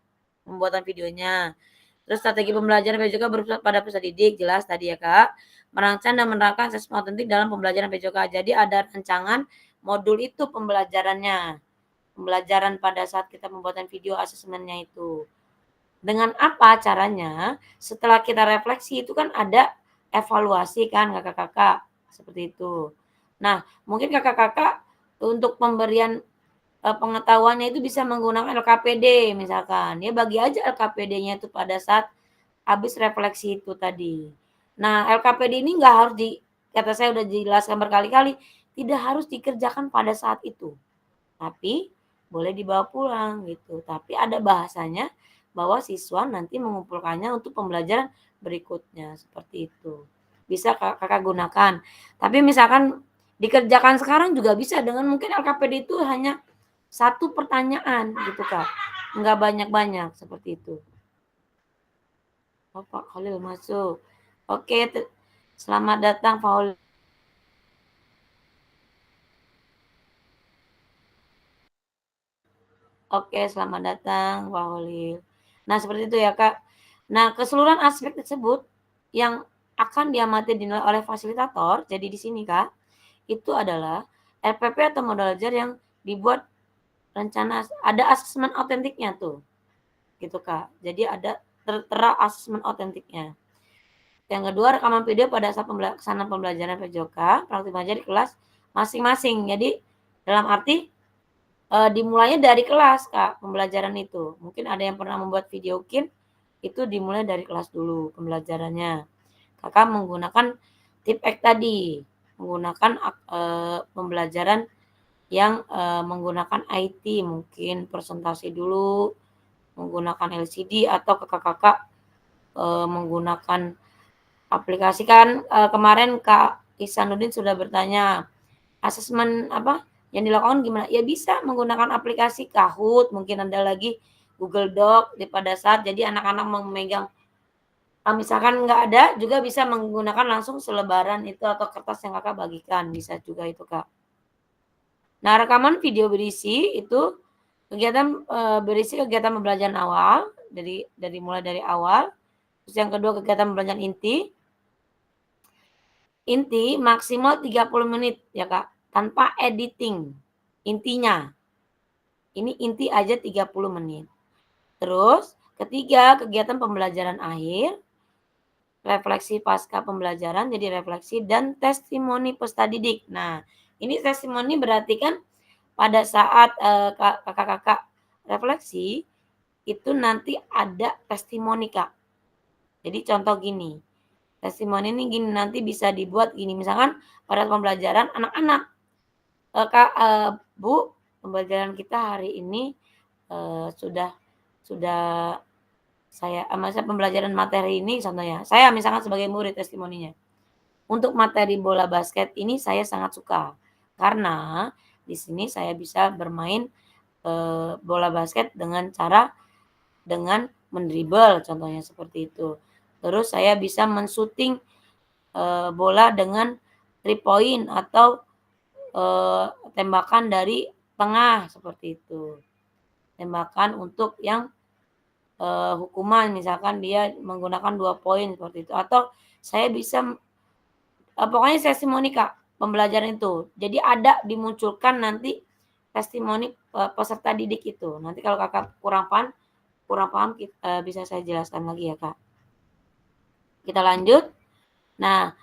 pembuatan videonya. Terus strategi pembelajaran PJOK berpusat pada peserta didik, jelas tadi ya, Kak. Merancang dan menerapkan assessment otentik dalam pembelajaran PJOK. Jadi ada rancangan modul itu pembelajarannya. Pembelajaran pada saat kita pembuatan video asesmennya itu. Dengan apa caranya? Setelah kita refleksi itu kan ada evaluasi kan Kakak-kakak, seperti itu. Nah, mungkin Kakak-kakak untuk pemberian, pengetahuannya itu bisa menggunakan LKPD misalkan, ya bagi aja LKPD-nya itu pada saat habis refleksi itu tadi. Nah, LKPD ini nggak harus kata saya udah jelaskan berkali-kali, tidak harus dikerjakan pada saat itu. Tapi boleh dibawa pulang gitu. Tapi ada bahasanya bahwa siswa nanti mengumpulkannya untuk pembelajaran berikutnya, seperti itu. Bisa Kakak gunakan. Tapi misalkan dikerjakan sekarang juga bisa dengan mungkin LKPD itu hanya 1 pertanyaan gitu, Kak. Enggak banyak-banyak, seperti itu. Oh, Pak Khalil masuk. Oke, selamat datang Pak Khalil. Oke, selamat datang Pak Khalil. Nah, seperti itu ya, Kak. Nah, keseluruhan aspek tersebut yang akan diamati dinilai oleh fasilitator, jadi di sini, Kak, itu adalah RPP atau modal ajar yang dibuat rencana, ada asesmen otentiknya tuh, gitu, Kak. Jadi ada tertera asesmen otentiknya. Yang kedua, rekaman video pada saat pelaksanaan pembelajaran PJOK, praktik belajar di kelas masing-masing. Jadi dalam arti dimulainya dari kelas, Kak, pembelajaran itu. Mungkin ada yang pernah membuat video KIN, itu dimulai dari kelas dulu pembelajarannya. Kakak menggunakan Tipex tadi, menggunakan pembelajaran yang menggunakan IT, mungkin presentasi dulu, menggunakan LCD, atau kakak-kakak menggunakan aplikasi. Kan kemarin Kak Ihsanuddin sudah bertanya, asesmen apa yang dilakukan gimana? Ya bisa menggunakan aplikasi Kahoot, mungkin ada lagi Google Doc pada saat jadi anak-anak memegang, misalkan nggak ada juga bisa menggunakan langsung selebaran itu atau kertas yang Kakak bagikan, bisa juga itu, Kak. Nah, rekaman video berisi itu kegiatan berisi kegiatan pembelajaran awal, dari mulai dari awal. Terus yang kedua kegiatan pembelajaran inti. Inti maksimal 30 menit ya, Kak, tanpa editing. Intinya. Ini inti aja 30 menit. Terus ketiga, kegiatan pembelajaran akhir, refleksi pasca pembelajaran, jadi refleksi dan testimoni peserta didik. Nah, ini testimoni berarti kan pada saat kakak-kakak refleksi itu nanti ada testimoni, Kak. Jadi contoh gini, testimoni ini gini, nanti bisa dibuat gini, misalkan pada pembelajaran anak-anak, Kak, Bu, pembelajaran kita hari ini sudah saya masa pembelajaran materi ini contohnya, saya misalkan sebagai murid testimoninya. Untuk materi bola basket ini saya sangat suka, karena di sini saya bisa bermain bola basket dengan cara dengan mendribel, contohnya seperti itu. Terus saya bisa men-shooting bola dengan 3 point atau tembakan dari tengah, seperti itu. Tembakan untuk yang hukuman, misalkan dia menggunakan 2 poin seperti itu, atau saya bisa pokoknya testimoni, Kak, pembelajaran itu. Jadi ada dimunculkan nanti testimoni peserta didik itu. Nanti kalau Kakak kurang paham bisa saya jelaskan lagi ya, Kak. Kita lanjut. Nah,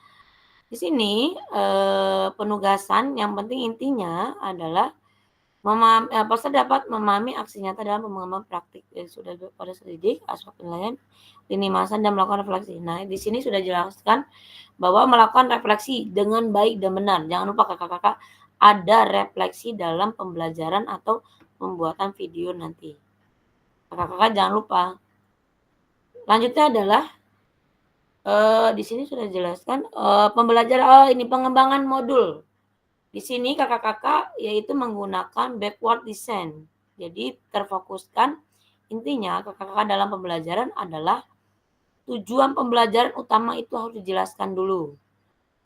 di sini penugasan yang penting intinya adalah peserta dapat memahami aksi nyata dalam pengembangan praktik yang sudah pada didik, aspek penilaian, lini masa, dan melakukan refleksi. Nah, di sini sudah jelaskan bahwa melakukan refleksi dengan baik dan benar. Jangan lupa kakak-kakak ada refleksi dalam pembelajaran atau pembuatan video nanti. Kakak-kakak jangan lupa. Lanjutnya adalah di sini sudah jelaskan pembelajaran ini pengembangan modul. Di sini kakak-kakak yaitu menggunakan backward design. Jadi terfokuskan intinya kakak-kakak dalam pembelajaran adalah tujuan pembelajaran utama itu harus dijelaskan dulu.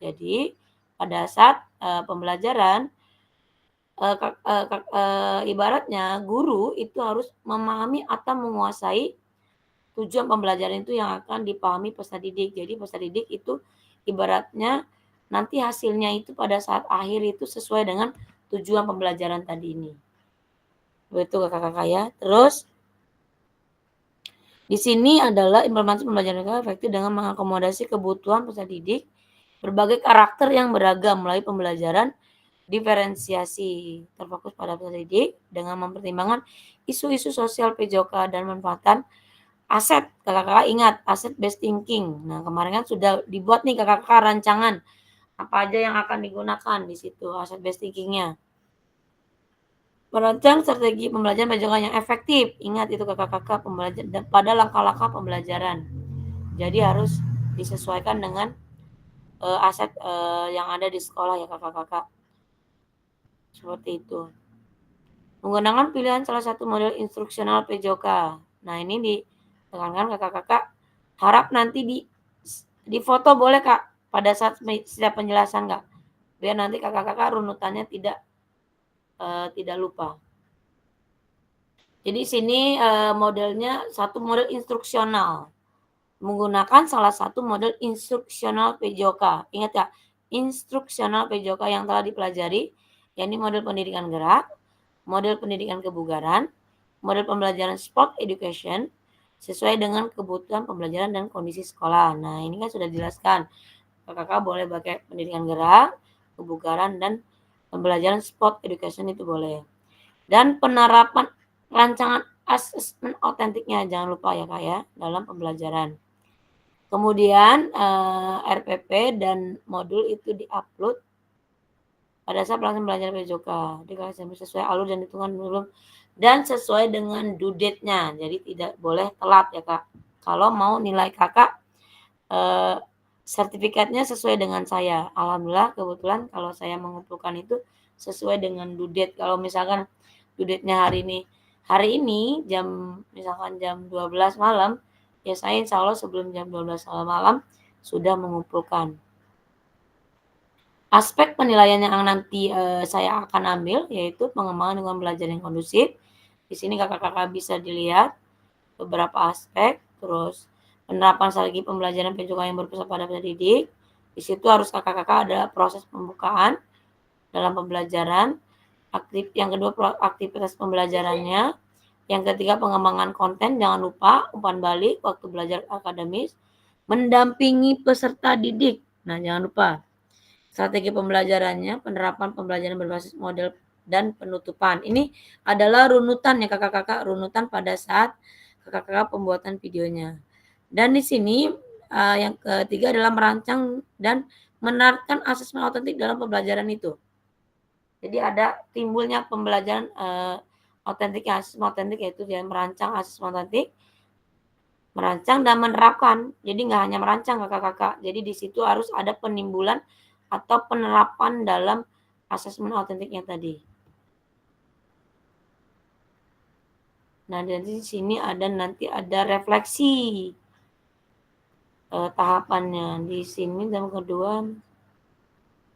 Jadi pada saat pembelajaran ibaratnya guru itu harus memahami atau menguasai tujuan pembelajaran itu yang akan dipahami peserta didik. Jadi peserta didik itu ibaratnya nanti hasilnya itu pada saat akhir itu sesuai dengan tujuan pembelajaran tadi ini. Betul kakak-kakak ya. Terus di sini adalah implementasi pembelajaran efektif dengan mengakomodasi kebutuhan peserta didik berbagai karakter yang beragam melalui pembelajaran diferensiasi terfokus pada peserta didik dengan mempertimbangkan isu-isu sosial PJOK dan manfaatan aset. Kakak-kakak ingat aset based thinking. Nah, kemarin kan sudah dibuat nih kakak-kakak rancangan apa aja yang akan digunakan di situ aset based thinking-nya. Merancang strategi pembelajaran PJOK yang efektif. Ingat itu kakak-kakak pembelajaran pada langkah-langkah pembelajaran. Jadi harus disesuaikan dengan aset yang ada di sekolah ya kakak-kakak. Seperti itu. Menggunakan pilihan salah satu model instruksional PJOK. Nah, ini ditekankan kakak-kakak harap nanti di foto boleh, Kak, pada saat setiap penjelasan, Kak. Biar nanti kakak-kakak runutannya tidak lupa. Jadi sini modelnya satu model instruksional. Menggunakan salah satu model instruksional PJOK. Ingat ya, instruksional PJOK yang telah dipelajari, yakni model pendidikan gerak, model pendidikan kebugaran, model pembelajaran sport education, sesuai dengan kebutuhan pembelajaran dan kondisi sekolah. Nah, ini kan sudah dijelaskan. Kakak boleh pakai pendidikan gerak, kebugaran, dan pembelajaran sport education itu boleh. Dan penerapan rancangan asesmen autentiknya, jangan lupa ya Kak ya, dalam pembelajaran. Kemudian RPP dan modul itu diupload pada saat pelaksanaan belajar PJOK. Sesuai alur dan hitungan belum dan sesuai dengan due date-nya. Jadi tidak boleh telat ya Kak. Kalau mau nilai Kakak sertifikatnya sesuai dengan saya. Alhamdulillah kebetulan kalau saya mengumpulkan itu sesuai dengan due date. Kalau misalkan due date-nya hari ini misalkan jam 12 malam, ya saya insya Allah sebelum jam 12 malam sudah mengumpulkan. Aspek penilaian yang nanti saya akan ambil yaitu pengembangan lingkungan belajar yang kondusif. Di sini kakak-kakak bisa dilihat beberapa aspek, terus penerapan strategi pembelajaran PJOK yang berpusat pada pendidik. Di situ harus kakak-kakak ada proses pembukaan dalam pembelajaran. Yang kedua aktivitas pembelajarannya. Yang ketiga pengembangan konten, jangan lupa umpan balik waktu belajar akademis, mendampingi peserta didik. Nah, jangan lupa strategi pembelajarannya, penerapan pembelajaran berbasis model dan penutupan. Ini adalah runutan ya kakak-kakak, runutan pada saat kakak-kakak pembuatan videonya. Dan di sini yang ketiga adalah merancang dan menerapkan asesmen autentik dalam pembelajaran itu. Jadi ada timbulnya pembelajaran asesmen autentik yaitu dia merancang asesmen autentik, merancang dan menerapkan. Jadi nggak hanya merancang kakak-kakak. Jadi di situ harus ada penimbulan atau penerapan dalam asesmen autentiknya tadi. Nah, di sini nanti ada refleksi tahapannya. Di sini yang kedua.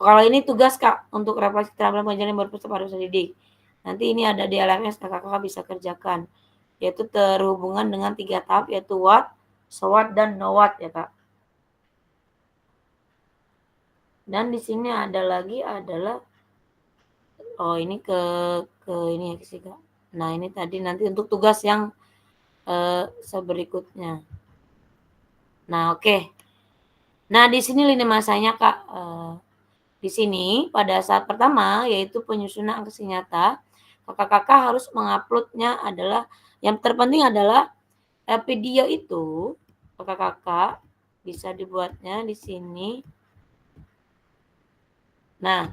Kalau ini tugas Kak untuk refleksi keterampilan pengajaran yang berpusat pada usaha didik. Nanti ini ada di LMS kakak-kakak bisa kerjakan. Yaitu terhubungan dengan 3 tahap yaitu what, SWOT, dan no what ya Kak. Dan di sini ada lagi adalah ini ke ini ya sih Kak. Nah, ini tadi nanti untuk tugas yang seberikutnya. Nah, oke. Nah, di sini lini masanya Kak. Di sini pada saat pertama yaitu penyusunan aksi nyata, kakak-kakak harus menguploadnya adalah yang terpenting adalah video itu kakak-kakak bisa dibuatnya di sini. Nah,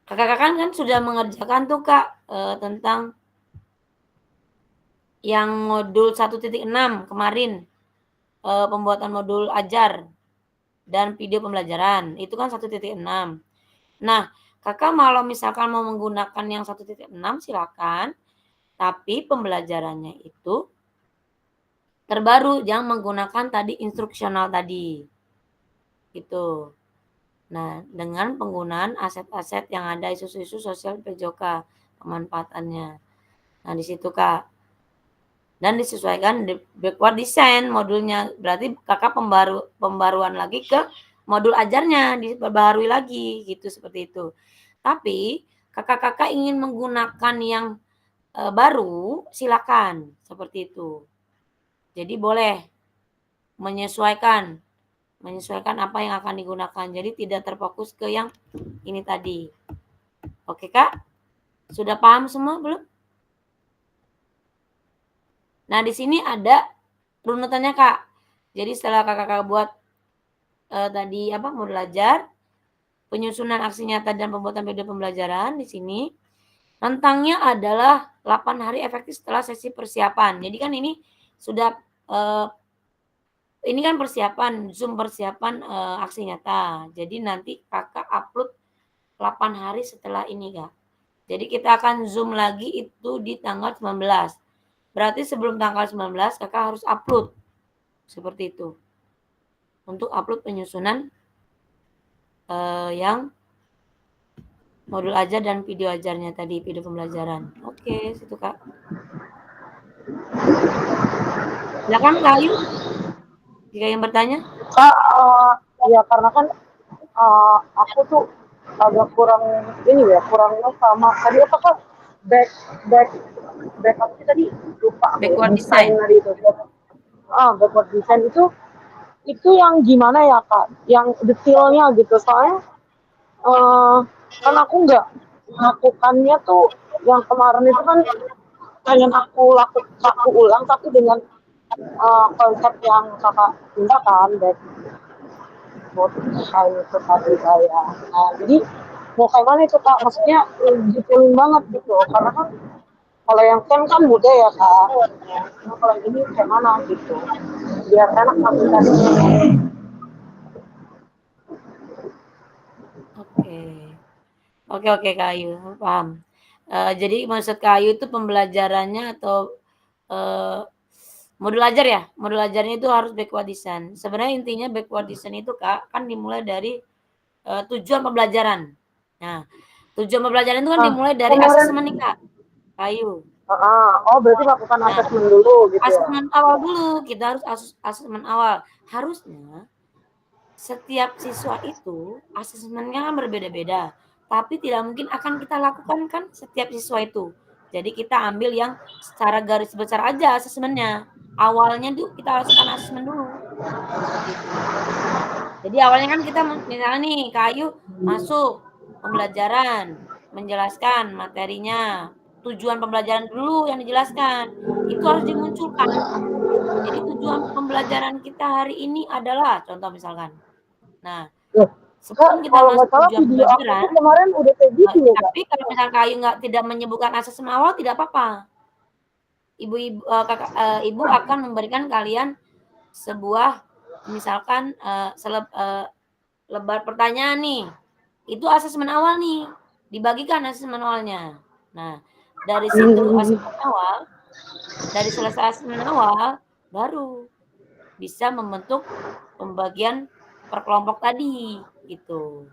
kakak-kakak kan sudah mengerjakan tuh Kak tentang yang modul 1.6 kemarin pembuatan modul ajar dan video pembelajaran itu kan 1.6. Nah, kakak kalau misalkan mau menggunakan yang 1.6 silakan, tapi pembelajarannya itu terbaru, jangan menggunakan tadi instruksional tadi. Gitu. Nah, dengan penggunaan aset-aset yang ada isu-isu sosial PJOK pemanfaatannya. Nah, di situ Kak. Dan disesuaikan di backward design modulnya. Berarti kakak pembaruan lagi ke modul ajarnya, diperbaharui lagi gitu seperti itu. Tapi kakak-kakak ingin menggunakan yang baru, silakan seperti itu. Jadi boleh menyesuaikan apa yang akan digunakan. Jadi tidak terfokus ke yang ini tadi. Oke Kak? Sudah paham semua belum? Nah, di sini ada runutannya Kak. Jadi setelah kakak-kakak buat tadi modul ajar, penyusunan aksi nyata dan pembuatan video pembelajaran di sini rentangnya adalah 8 hari efektif setelah sesi persiapan. Jadi kan ini sudah ini kan persiapan Zoom persiapan aksi nyata. Jadi nanti kakak upload 8 hari setelah ini Kak. Jadi kita akan Zoom lagi itu di tanggal 19. Berarti sebelum tanggal 19 kakak harus upload. Seperti itu. Untuk upload penyusunan yang Modul ajar dan video ajarnya tadi, video pembelajaran. Oke, situ Kak. Silakan Kak Ayu. Jika yang bertanya. Kak, ya karena kan aku tuh agak kurang ini ya, kurang sama tadi apa Kak? Back back back apa sih tadi? Lupa aku. Backward Desain design. tadi itu. Backward design itu yang gimana ya Kak? Yang detailnya gitu. Soalnya kan aku nggak melakukannya tuh yang kemarin itu kan pengen aku ulang tapi dengan konsep yang Kakak minta kan, back desain itu tadi saya. Nah, jadi mau kayak mana itu Kak? Maksudnya detailin banget gitu. Karena kan kalau yang kan mudah ya Kak. Nah, kalau ini kayak mana gitu. Biar enak aplikasinya. Oke Kak Ayu, paham. Jadi maksud Kak Ayu itu pembelajarannya atau modul ajar ya? Modul ajarnya itu harus backward design. Sebenarnya intinya backward design itu Kak, kan dimulai dari tujuan pembelajaran. Nah, tujuan pembelajaran itu kan dimulai dari asesmen nih Kak, Kak Ayu. Berarti lakukan asesmen dulu gitu ya? Asesmen awal dulu, kita harus asesmen awal. Harusnya setiap siswa itu asesmennya kan berbeda-beda, tapi tidak mungkin akan kita lakukan kan setiap siswa itu. Jadi kita ambil yang secara garis besar aja asesmennya. Awalnya tuh kita lakukan asesmen dulu. Gitu. Jadi awalnya kan kita misalnya nih Kak Ayu masuk pembelajaran, menjelaskan materinya, tujuan pembelajaran dulu yang dijelaskan. Itu harus dimunculkan. Jadi tujuan pembelajaran kita hari ini adalah contoh misalkan. Nah, sebelum kita masuk tujuan pembelajaran, kemarin udah kayak gitu ya, Kak? tapi kalau misalkan Kak Ayu nggak tidak menyebutkan asesmen awal tidak apa-apa. Ibu akan memberikan kalian sebuah misalkan lebar pertanyaan nih. Itu asesmen awal nih. Dibagikan asesmen awalnya. Nah, dari situ asesmen awal, dari selesai asesmen awal baru bisa membentuk pembagian per kelompok tadi gitu.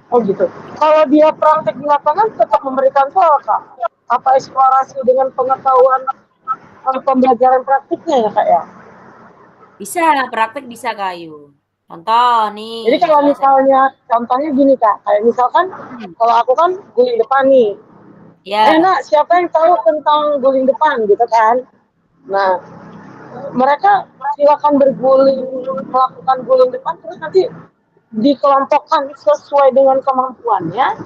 Oh gitu. Kalau dia praktek di lapangan tetap memberikan soal Kak? Apa eksplorasi dengan pengetahuan pembelajaran praktiknya ya Kak ya? Bisa, praktek bisa Kak Ayu. Contoh nih. Jadi kalau misalnya contohnya gini Kak, kayak misalkan kalau aku kan guling depan nih. Ya. Nak, siapa yang tahu tentang guling depan gitu kan? Nah, mereka silakan melakukan guling depan terus nanti dikelompokkan sesuai dengan kemampuannya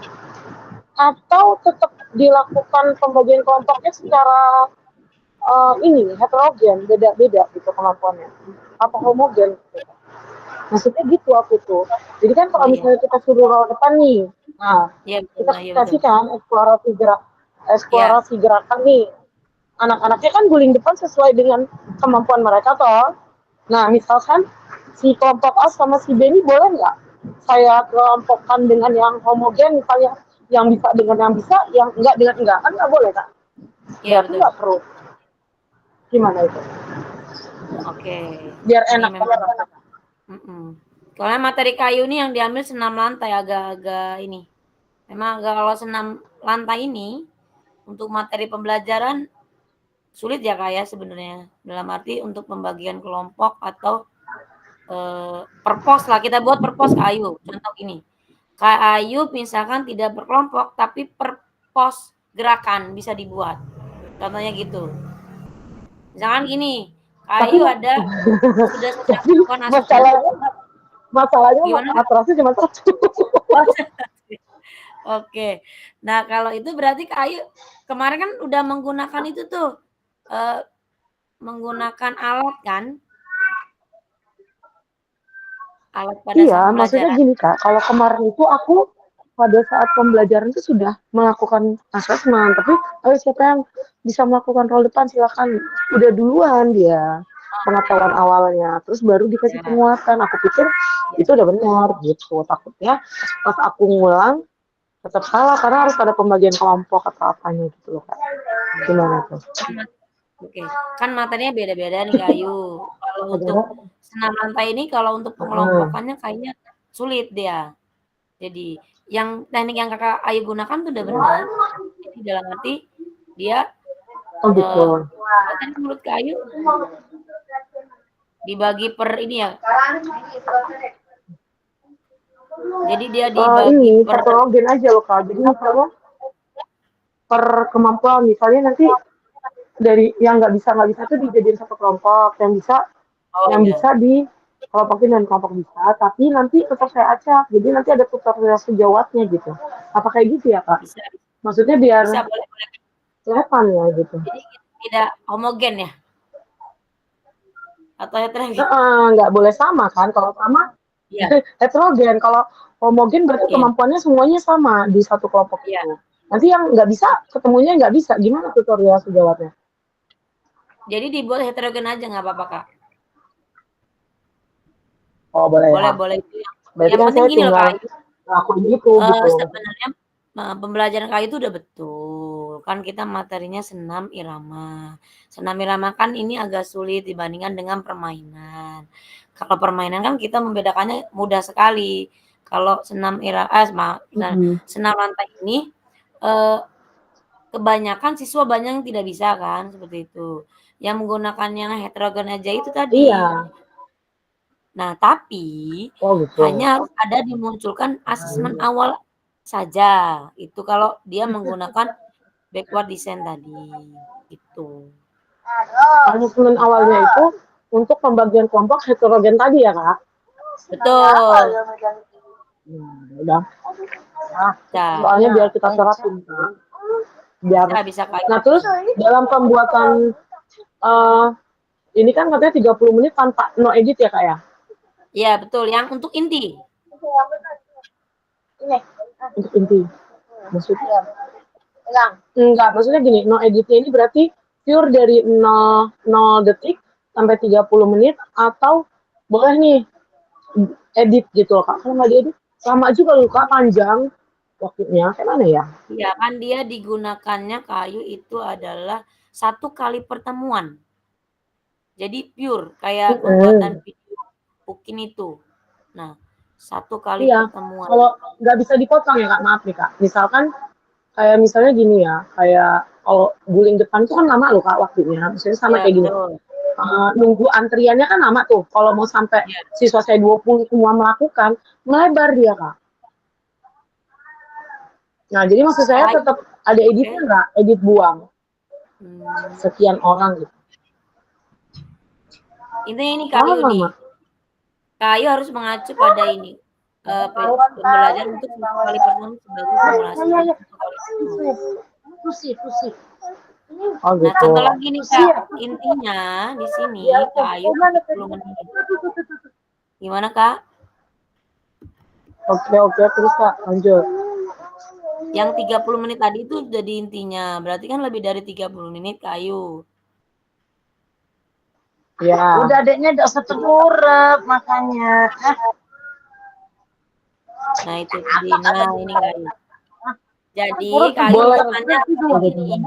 atau tetap dilakukan pembagian kelompoknya secara heterogen, beda-beda gitu kemampuannya. Apa homogen gitu. Maksudnya gitu aku tuh. Jadi kan kalau misalnya kita suruh roll depan nih, nah kita kasih kan eksplorasi gerakan nih. Anak-anaknya kan guling depan sesuai dengan kemampuan mereka toh. Nah misalkan si kelompok A sama si B ini boleh nggak saya kelompokkan dengan yang homogen misalnya yang bisa dengan yang bisa, yang enggak dengan enggak, kan nggak boleh Kak? Berarti nggak perlu. Gimana itu? Oke. Biar enak. Kalau materi kayu ini yang diambil senam lantai agak-agak ini. Memang kalau senam lantai ini untuk materi pembelajaran sulit ya Kak ya sebenarnya. Dalam arti untuk pembagian kelompok atau per pos lah, kita buat per pos Kak Ayu. Contoh gini. Kak Ayu misalkan tidak berkelompok tapi per pos gerakan bisa dibuat. Contohnya gitu. Misalkan gini, Kak Ayu ada sudah melakukan masalahnya atrasnya cuma satu. Oke. Nah, kalau itu berarti Kak Ayu kemarin kan udah menggunakan itu tuh menggunakan alat kan? Alat pada saat pembelajaran. Maksudnya gini Kak, kalau kemarin itu aku pada saat pembelajaran itu sudah melakukan asesmen, tapi siapa yang bisa melakukan role depan silakan, udah duluan dia pengetahuan awalnya, terus baru dikasih penguatan. Aku pikir itu udah benar gitu, takutnya pas aku ngulang tetap salah karena harus ada pembagian kelompok atau apanya gitu loh Kak. Gimana tuh? Oke, kan materinya beda-beda nih Kak Ayu. Kalau untuk senam lantai ini, kalau untuk pengelompokannya kayaknya sulit dia. Jadi yang teknik yang Kakak Ayu gunakan tuh udah benar. Jadi dalam arti dia Oh gitu. tadi menurut Kak Ayu dibagi per ini ya. Jadi dia dibagi Ini per heterogen aja loh Kak. Jadi misalnya per kemampuan, misalnya nanti dari yang nggak bisa tuh dijadiin satu kelompok, yang bisa oh iya. di kelompokin dan kelompok bisa, tapi nanti tetap saya acak. Jadi nanti ada tutorial sejawatnya gitu. Apa kayak gitu ya Kak? Bisa Maksudnya biar bisa boleh. kelihatan ya gitu. Jadi tidak homogen ya? Atau heterogen? Nggak boleh sama kan? Kalau sama Iya, heterogen. Kalau homogen berarti iya, kemampuannya semuanya sama di satu kelompok iya. itu. Nanti yang nggak bisa ketemunya nggak bisa. Gimana tutorial sejawatnya? Jadi dibuat heterogen aja nggak apa-apa Kak. Oh boleh Boleh, ya. boleh itu Berarti yang kan penting saya gini loh tinggal Kak Ayu. ngelakuin gitu gitu. Sebenarnya pembelajaran Kak Ayu itu udah betul. Kan kita materinya senam irama. Senam irama kan ini agak sulit dibandingkan dengan permainan. Kalau permainan kan kita membedakannya mudah sekali. Kalau senam irama, senam lantai ini kebanyakan siswa banyak yang tidak bisa kan seperti itu. Yang menggunakan yang heterogen aja itu tadi. Iya. Nah, tapi Oh gitu. hanya harus ada dimunculkan asesmen awal saja. Itu kalau dia menggunakan backward design tadi, gitu. Asesmen awalnya itu untuk pembagian kelompok heterogen tadi ya kak? Betul. Udah. Nah, Soalnya biar kita terapin kak. Biar. bisa kayak Nah terus dalam pembuatan ini kan katanya 30 menit tanpa no edit ya kak ya? Iya, betul. Yang untuk inti. Untuk inti. Maksudnya? Enggak, maksudnya gini, no editnya ini berarti pure dari 0 detik sampai 30 menit atau boleh nih edit gitu loh kak. Kalau nggak diedit, lama juga loh kak, panjang waktunya. Kayak mana ya? Iya, kan dia digunakannya kayu itu adalah 1 kali pertemuan. Jadi pure kayak pembuatan video Ukin itu. Nah, 1 kali Iya, pertemuan. kalau nggak bisa dipotong ya kak, maaf nih kak. Misalkan kayak misalnya gini ya, kayak kalau guling depan itu kan lama loh kak waktunya. Misalnya sama Iya, kayak gini. betul. Nunggu antriannya kan lama tuh. Kalau mau sampai Iya. siswa saya 20 semua melakukan, melebar dia kak. Nah, jadi maksud saya tetap ada editnya nggak? Edit buang. Sekian orang gitu. Intinya ini kayu nih. Kayu harus mengacu pada ini. Pembelajaran untuk 1 kali pertemuan sebagai simulasi. Fusi. Nah, contoh lagi nih Kak, intinya di sini kayu 30 menit. Gimana Kak? Oke, terus Kak, lanjut. Yang 30 menit tadi itu jadi intinya, berarti kan lebih dari 30 menit kayu. Ya. Udah adeknya udah setegurep makanya. Nah, itu tadi. Nah, ini kayu. Jadi kayu boleh. runutannya begini.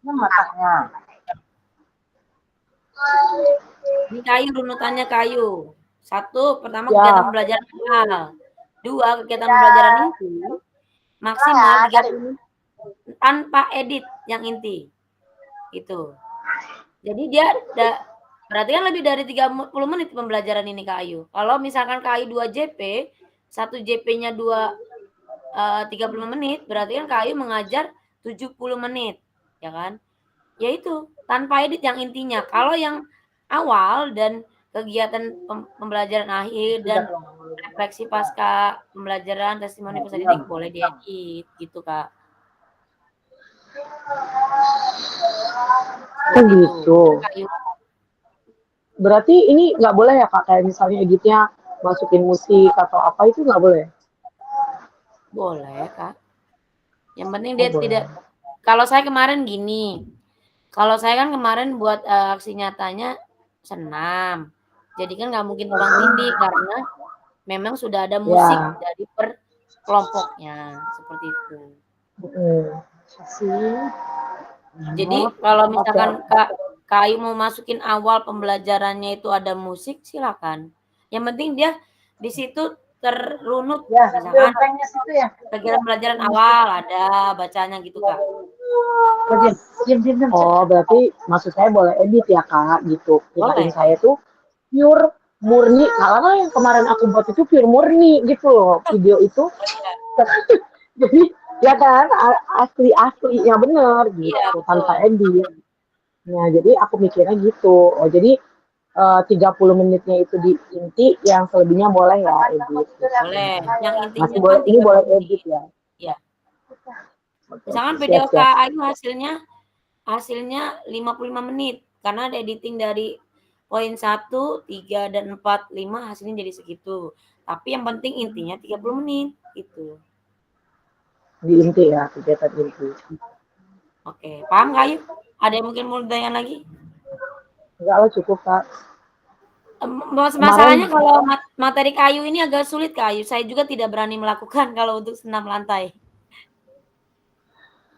Matanya. Ini kayu runutannya kayu. 1, pertama kegiatan pembelajaran awal. 2, kegiatan pembelajaran itu maksimal 30 menit tanpa edit yang inti. Itu. Jadi dia berarti kan lebih dari 30 menit pembelajaran ini Kak Ayu. Kalau misalkan Kak Ayu 2 JP, 1 JP-nya 35 menit, berarti kan Kak Ayu mengajar 70 menit, ya kan? Yaitu tanpa edit yang intinya. Kalau yang awal dan kegiatan pembelajaran akhir dan refleksi pasca pembelajaran testimoni peserta didik boleh diedit gitu Kak. Gitu. Berarti ini nggak boleh ya Kak, kayak misalnya editnya masukin musik atau apa itu nggak boleh? Boleh Kak. Yang penting dia tidak. Kalau saya kemarin gini, kalau saya kan kemarin buat aksi nyatanya senam. Jadi kan nggak mungkin tumpang tindih karena memang sudah ada musik dari per kelompoknya seperti itu. Jadi kalau misalkan Kak Ayu mau masukin awal pembelajarannya itu ada musik, silakan. Yang penting dia di situ terunut, Ya, misalkan filmnya situ ya. kegiatan pembelajaran awal ada bacanya gitu, Kak. Oh, berarti maksud saya boleh edit ya, Kak, gitu. Kirain Boleh. saya tuh pure murni. Karena yang kemarin aku buat itu pure murni gitu loh. Video itu. Jadi, ya kan, asli-aslinya bener Iya, gitu, betul. tanpa edit. Nah, jadi aku mikirnya gitu. Oh, jadi 30 menitnya itu di inti, yang selebihnya boleh ya edit. Boleh. Yang intinya Masih kan boleh, ini 30 boleh menit. edit ya. Iya. Oke, Misalkan oke, video siap. Kak Ayu hasilnya 55 menit karena ada editing dari poin 1, 3 dan 4, 5 hasilnya jadi segitu. Tapi yang penting intinya 30 menit gitu. Di inti ya, kegiatan inti. Oke, paham Kak Ayu? Ada yang mungkin mau ditanyakan lagi? Enggak lah, cukup, Kak. Masalahnya kalau materi Kak Ayu ini agak sulit Kak Ayu. Saya juga tidak berani melakukan kalau untuk senam lantai.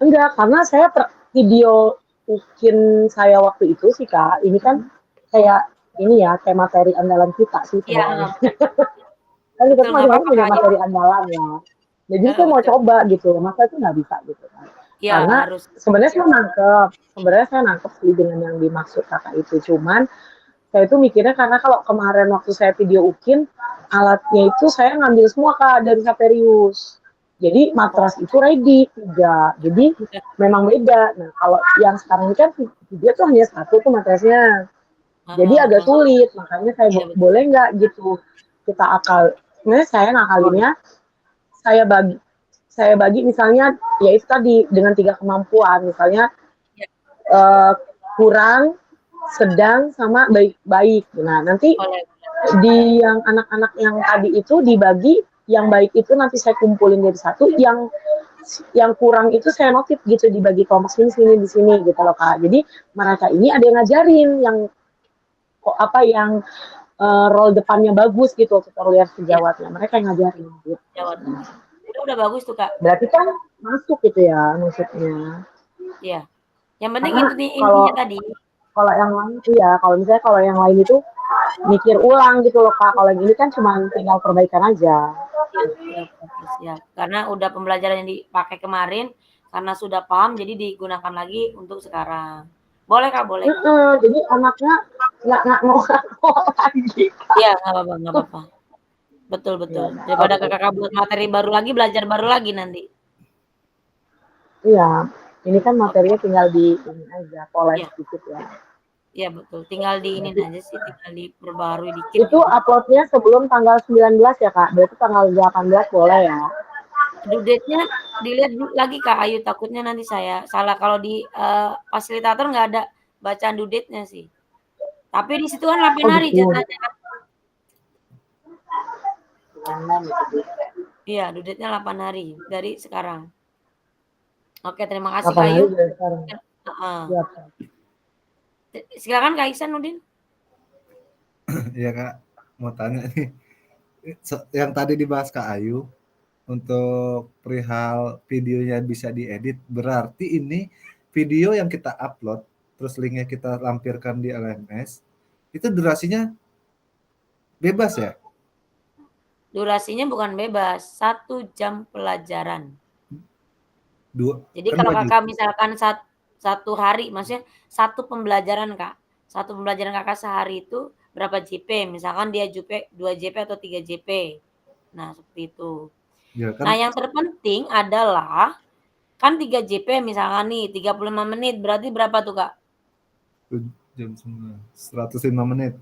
Enggak, karena saya video bikin saya waktu itu sih, Kak. Ini kan kayak ini ya, kayak materi andalan kita sih Iya, sebenarnya. Kan kita betul, tuh nggak masing-masing apa-apa punya Kak Ayu. materi andalan ya. Jadi saya mau Betul. coba gitu, masa itu nggak bisa gitu kan. Iya, Karena harus. sebenarnya saya nangkep sih dengan yang dimaksud kakak itu. Cuman saya itu mikirnya karena kalau kemarin waktu saya video ukin, alatnya itu saya ngambil semua, Kak, dari Saperius. Jadi matras itu ready 3. Jadi memang beda. Nah, kalau yang sekarang ini kan video tuh hanya satu tuh matrasnya. Jadi agak sulit. Makanya saya Iya, betul. boleh nggak gitu kita sebenarnya saya ngakalinnya saya bagi misalnya ya itu tadi dengan 3 kemampuan. Misalnya kurang, sedang, sama baik. Nah, nanti Boleh. di yang anak-anak yang tadi itu dibagi, yang baik itu nanti saya kumpulin jadi satu, yang kurang itu saya notif gitu, dibagi kelompok sini di sini gitu loh, Kak. Jadi mereka ini ada yang ngajarin yang yang role depannya bagus gitu, tutorial sejawatnya. Mereka yang ngajarin gitu. Jawab. Udah bagus tuh, Kak. Berarti kan masuk gitu ya maksudnya. Iya. Yang penting Karena intinya tadi. Kalau yang lain iya, kalau yang lain itu mikir ulang gitu loh, Kak. Kalau yang ini kan cuma tinggal perbaikan aja. Siap. Karena udah pembelajaran yang dipakai kemarin, karena sudah paham jadi digunakan lagi untuk sekarang. Boleh Kak, boleh. Jadi anaknya nggak mau lagi. Iya, nggak apa-apa. Betul. Daripada kakak buat materi baru lagi, belajar baru lagi nanti. Iya, ini kan materinya tinggal di ini aja, poles sedikit ya. Iya betul, tinggal di ini aja sih, tinggal diperbarui dikit. Itu uploadnya sebelum tanggal 19 ya, Kak? Berarti tanggal 18 boleh ya? Due date-nya dilihat lagi Kak Ayu, takutnya nanti saya salah. Kalau di fasilitator nggak ada bacaan due date-nya sih. Tapi di situ kan 8 hari jatahnya. Iya, due date-nya 8 hari dari sekarang. Oke, terima kasih Kak Ayu. Silakan Kak Ihsanuddin. Iya Kak, mau tanya nih. Yang tadi dibahas Kak Ayu, untuk perihal videonya bisa diedit, berarti ini video yang kita upload, terus linknya kita lampirkan di LMS, itu durasinya bebas ya? Durasinya bukan bebas, 1 jam pelajaran. Jadi Kan kalau kakak misalkan satu hari, maksudnya satu pembelajaran Kak, satu pembelajaran kakak sehari itu berapa JP? Misalkan dia 2 JP atau 3 JP. Nah seperti itu. Ya, kan? Nah yang terpenting adalah kan 3 JP misalkan nih 35 menit, berarti berapa tuh Kak? Jam 105 menit.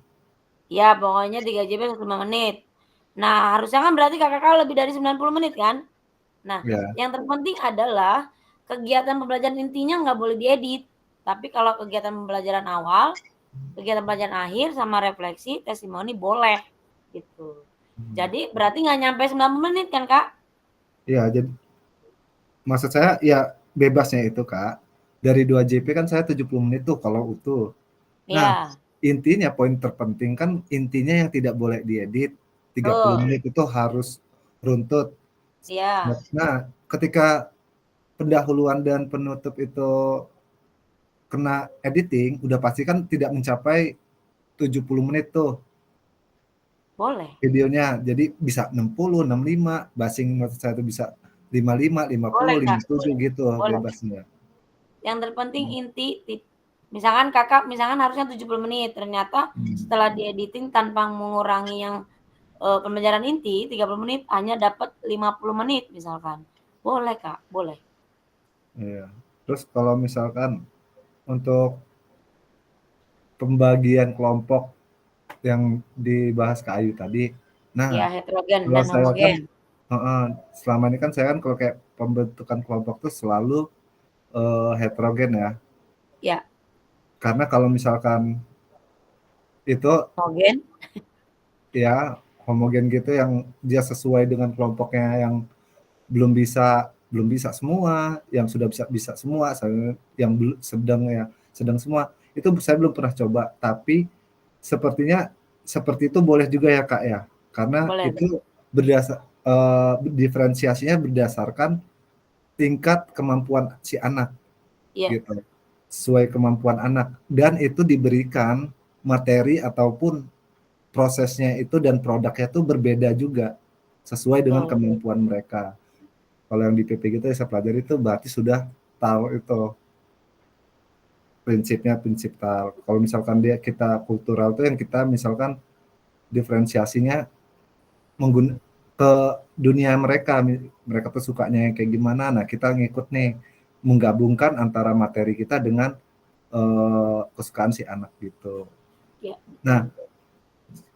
Ya pokoknya 3 JP 105 menit. Nah harusnya kan berarti kakak lebih dari 90 menit kan? Nah yang terpenting adalah kegiatan pembelajaran intinya nggak boleh diedit. Tapi kalau kegiatan pembelajaran awal, kegiatan pembelajaran akhir sama refleksi, testimoni boleh gitu. Jadi berarti nggak nyampe 90 menit kan Kak? Iya, jadi maksud saya ya bebasnya itu Kak. Dari 2 JP kan saya 70 menit tuh kalau utuh. Nah, intinya poin terpenting kan intinya yang tidak boleh diedit 30 menit itu harus runtut. Iya. Nah, ketika pendahuluan dan penutup itu kena editing, udah pasti kan tidak mencapai 70 menit tuh. Boleh. videonya. Jadi bisa 60, 65, basing motor saya itu bisa 55, 50, Boleh, Kak. 57 gitu Boleh. bebasnya. Yang terpenting inti misalkan Kakak harusnya 70 menit, ternyata setelah diediting tanpa mengurangi yang pembelajaran inti 30 menit hanya dapat 50 menit misalkan. Boleh, Kak, boleh. Iya. Terus kalau misalkan untuk pembagian kelompok yang dibahas Kak Ayu tadi, Ya, nah heterogen kalau dan saya kan homogen. selama ini kan saya kan kalau kayak pembentukan kelompok tuh selalu heterogen ya. Ya, Karena kalau misalkan itu homogen. ya homogen gitu yang dia sesuai dengan kelompoknya yang belum bisa semua, yang sudah bisa semua, yang sedang semua. Itu saya belum pernah coba, tapi sepertinya seperti itu boleh juga ya Kak ya. Karena Boleh. itu diferensiasinya berdasarkan tingkat kemampuan si anak Iya. gitu. Sesuai kemampuan anak dan itu diberikan materi ataupun prosesnya itu dan produknya itu berbeda juga sesuai dengan Betul. kemampuan mereka. Kalau yang di PP gitu saya pelajari itu berarti sudah tahu itu prinsip tahu. Kalau misalkan kita kultural itu yang kita misalkan diferensiasinya ke dunia mereka tuh sukanya kayak gimana. Nah kita ngikut nih menggabungkan antara materi kita dengan kesukaan si anak gitu. Ya. Nah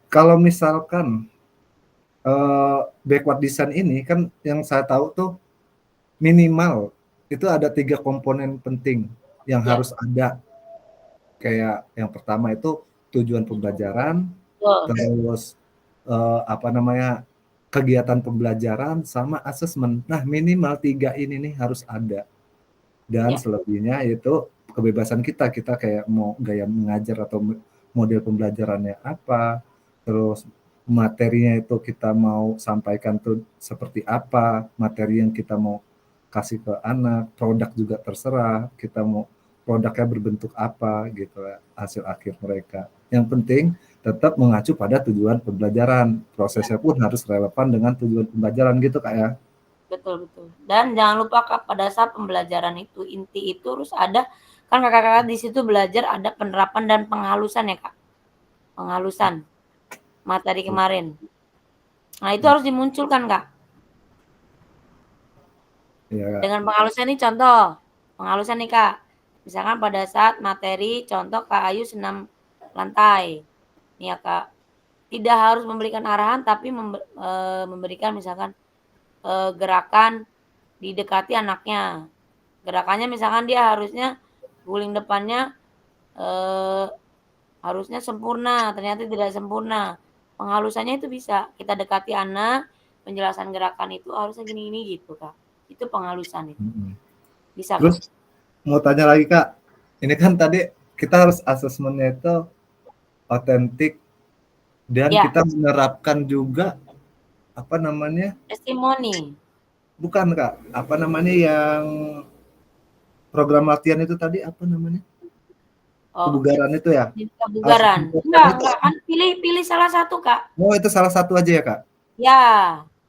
kalau misalkan backward design ini kan yang saya tahu tuh minimal itu ada 3 komponen penting yang Ya. harus ada. Kayak yang pertama itu tujuan pembelajaran, Betul. terus kegiatan pembelajaran sama asesmen. Nah minimal 3 ini nih harus ada. Dan Ya. selebihnya itu kebebasan kita kayak mau gaya mengajar atau model pembelajarannya apa, terus materinya itu kita mau sampaikan tuh seperti apa, materi yang kita mau kasih ke anak, produk juga terserah, kita mau produknya berbentuk apa gitu ya, hasil akhir mereka. Yang penting tetap mengacu pada tujuan pembelajaran, prosesnya pun harus relevan dengan tujuan pembelajaran gitu Kak ya. Betul. Dan jangan lupa Kak, pada saat pembelajaran itu inti itu harus ada, kan kakak-kakak di situ belajar ada penerapan dan penghalusan ya Kak. Penghalusan materi kemarin. Nah itu harus dimunculkan Kak. Iya Kak. Dengan penghalusan ini contoh, penghalusan nih Kak. Misalkan pada saat materi contoh Kak Ayu senam lantai. Nih ya Kak. Tidak harus memberikan arahan tapi memberikan misalkan gerakan didekati anaknya. Gerakannya misalkan dia harusnya guling depannya harusnya sempurna, ternyata tidak sempurna. Penghalusannya itu bisa kita dekati anak, penjelasan gerakan itu harusnya gini-gini gitu Kak. Itu penghalusan itu. Bisa Kak. Terus mau tanya lagi Kak, ini kan tadi kita harus asesmennya itu otentik dan Ya. kita menerapkan juga Testimoni. bukan Kak, yang program latihan itu tadi apa namanya? Kebugaran itu ya? Kebugaran. Enggak, kan pilih salah satu Kak. Oh itu salah satu aja ya Kak? Ya.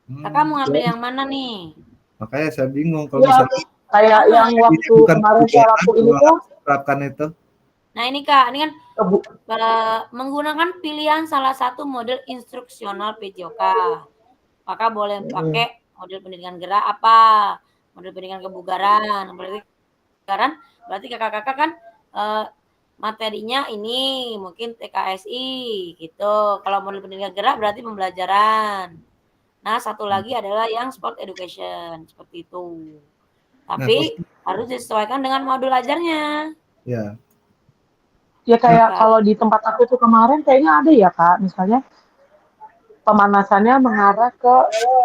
Kakak mau ngambil yang mana nih? Makanya saya bingung kalau Ya, misalnya kayak yang waktu kemarin saya lakuin itu terapkan itu. Nah ini Kak, ini kan menggunakan pilihan salah satu model instruksional PJOK. Kakak boleh pakai model pendidikan gerak apa? Model pendidikan kebugaran. Berarti kakak-kakak kan materinya ini mungkin TKSI gitu. Kalau model pendidikan gerak berarti pembelajaran. Nah, satu lagi adalah yang sport education seperti itu. Tapi harus disesuaikan dengan modul ajarnya. Ya. Ya kayak kalau di tempat aku tuh kemarin kayaknya ada ya Kak, misalnya pemanasannya mengarah ke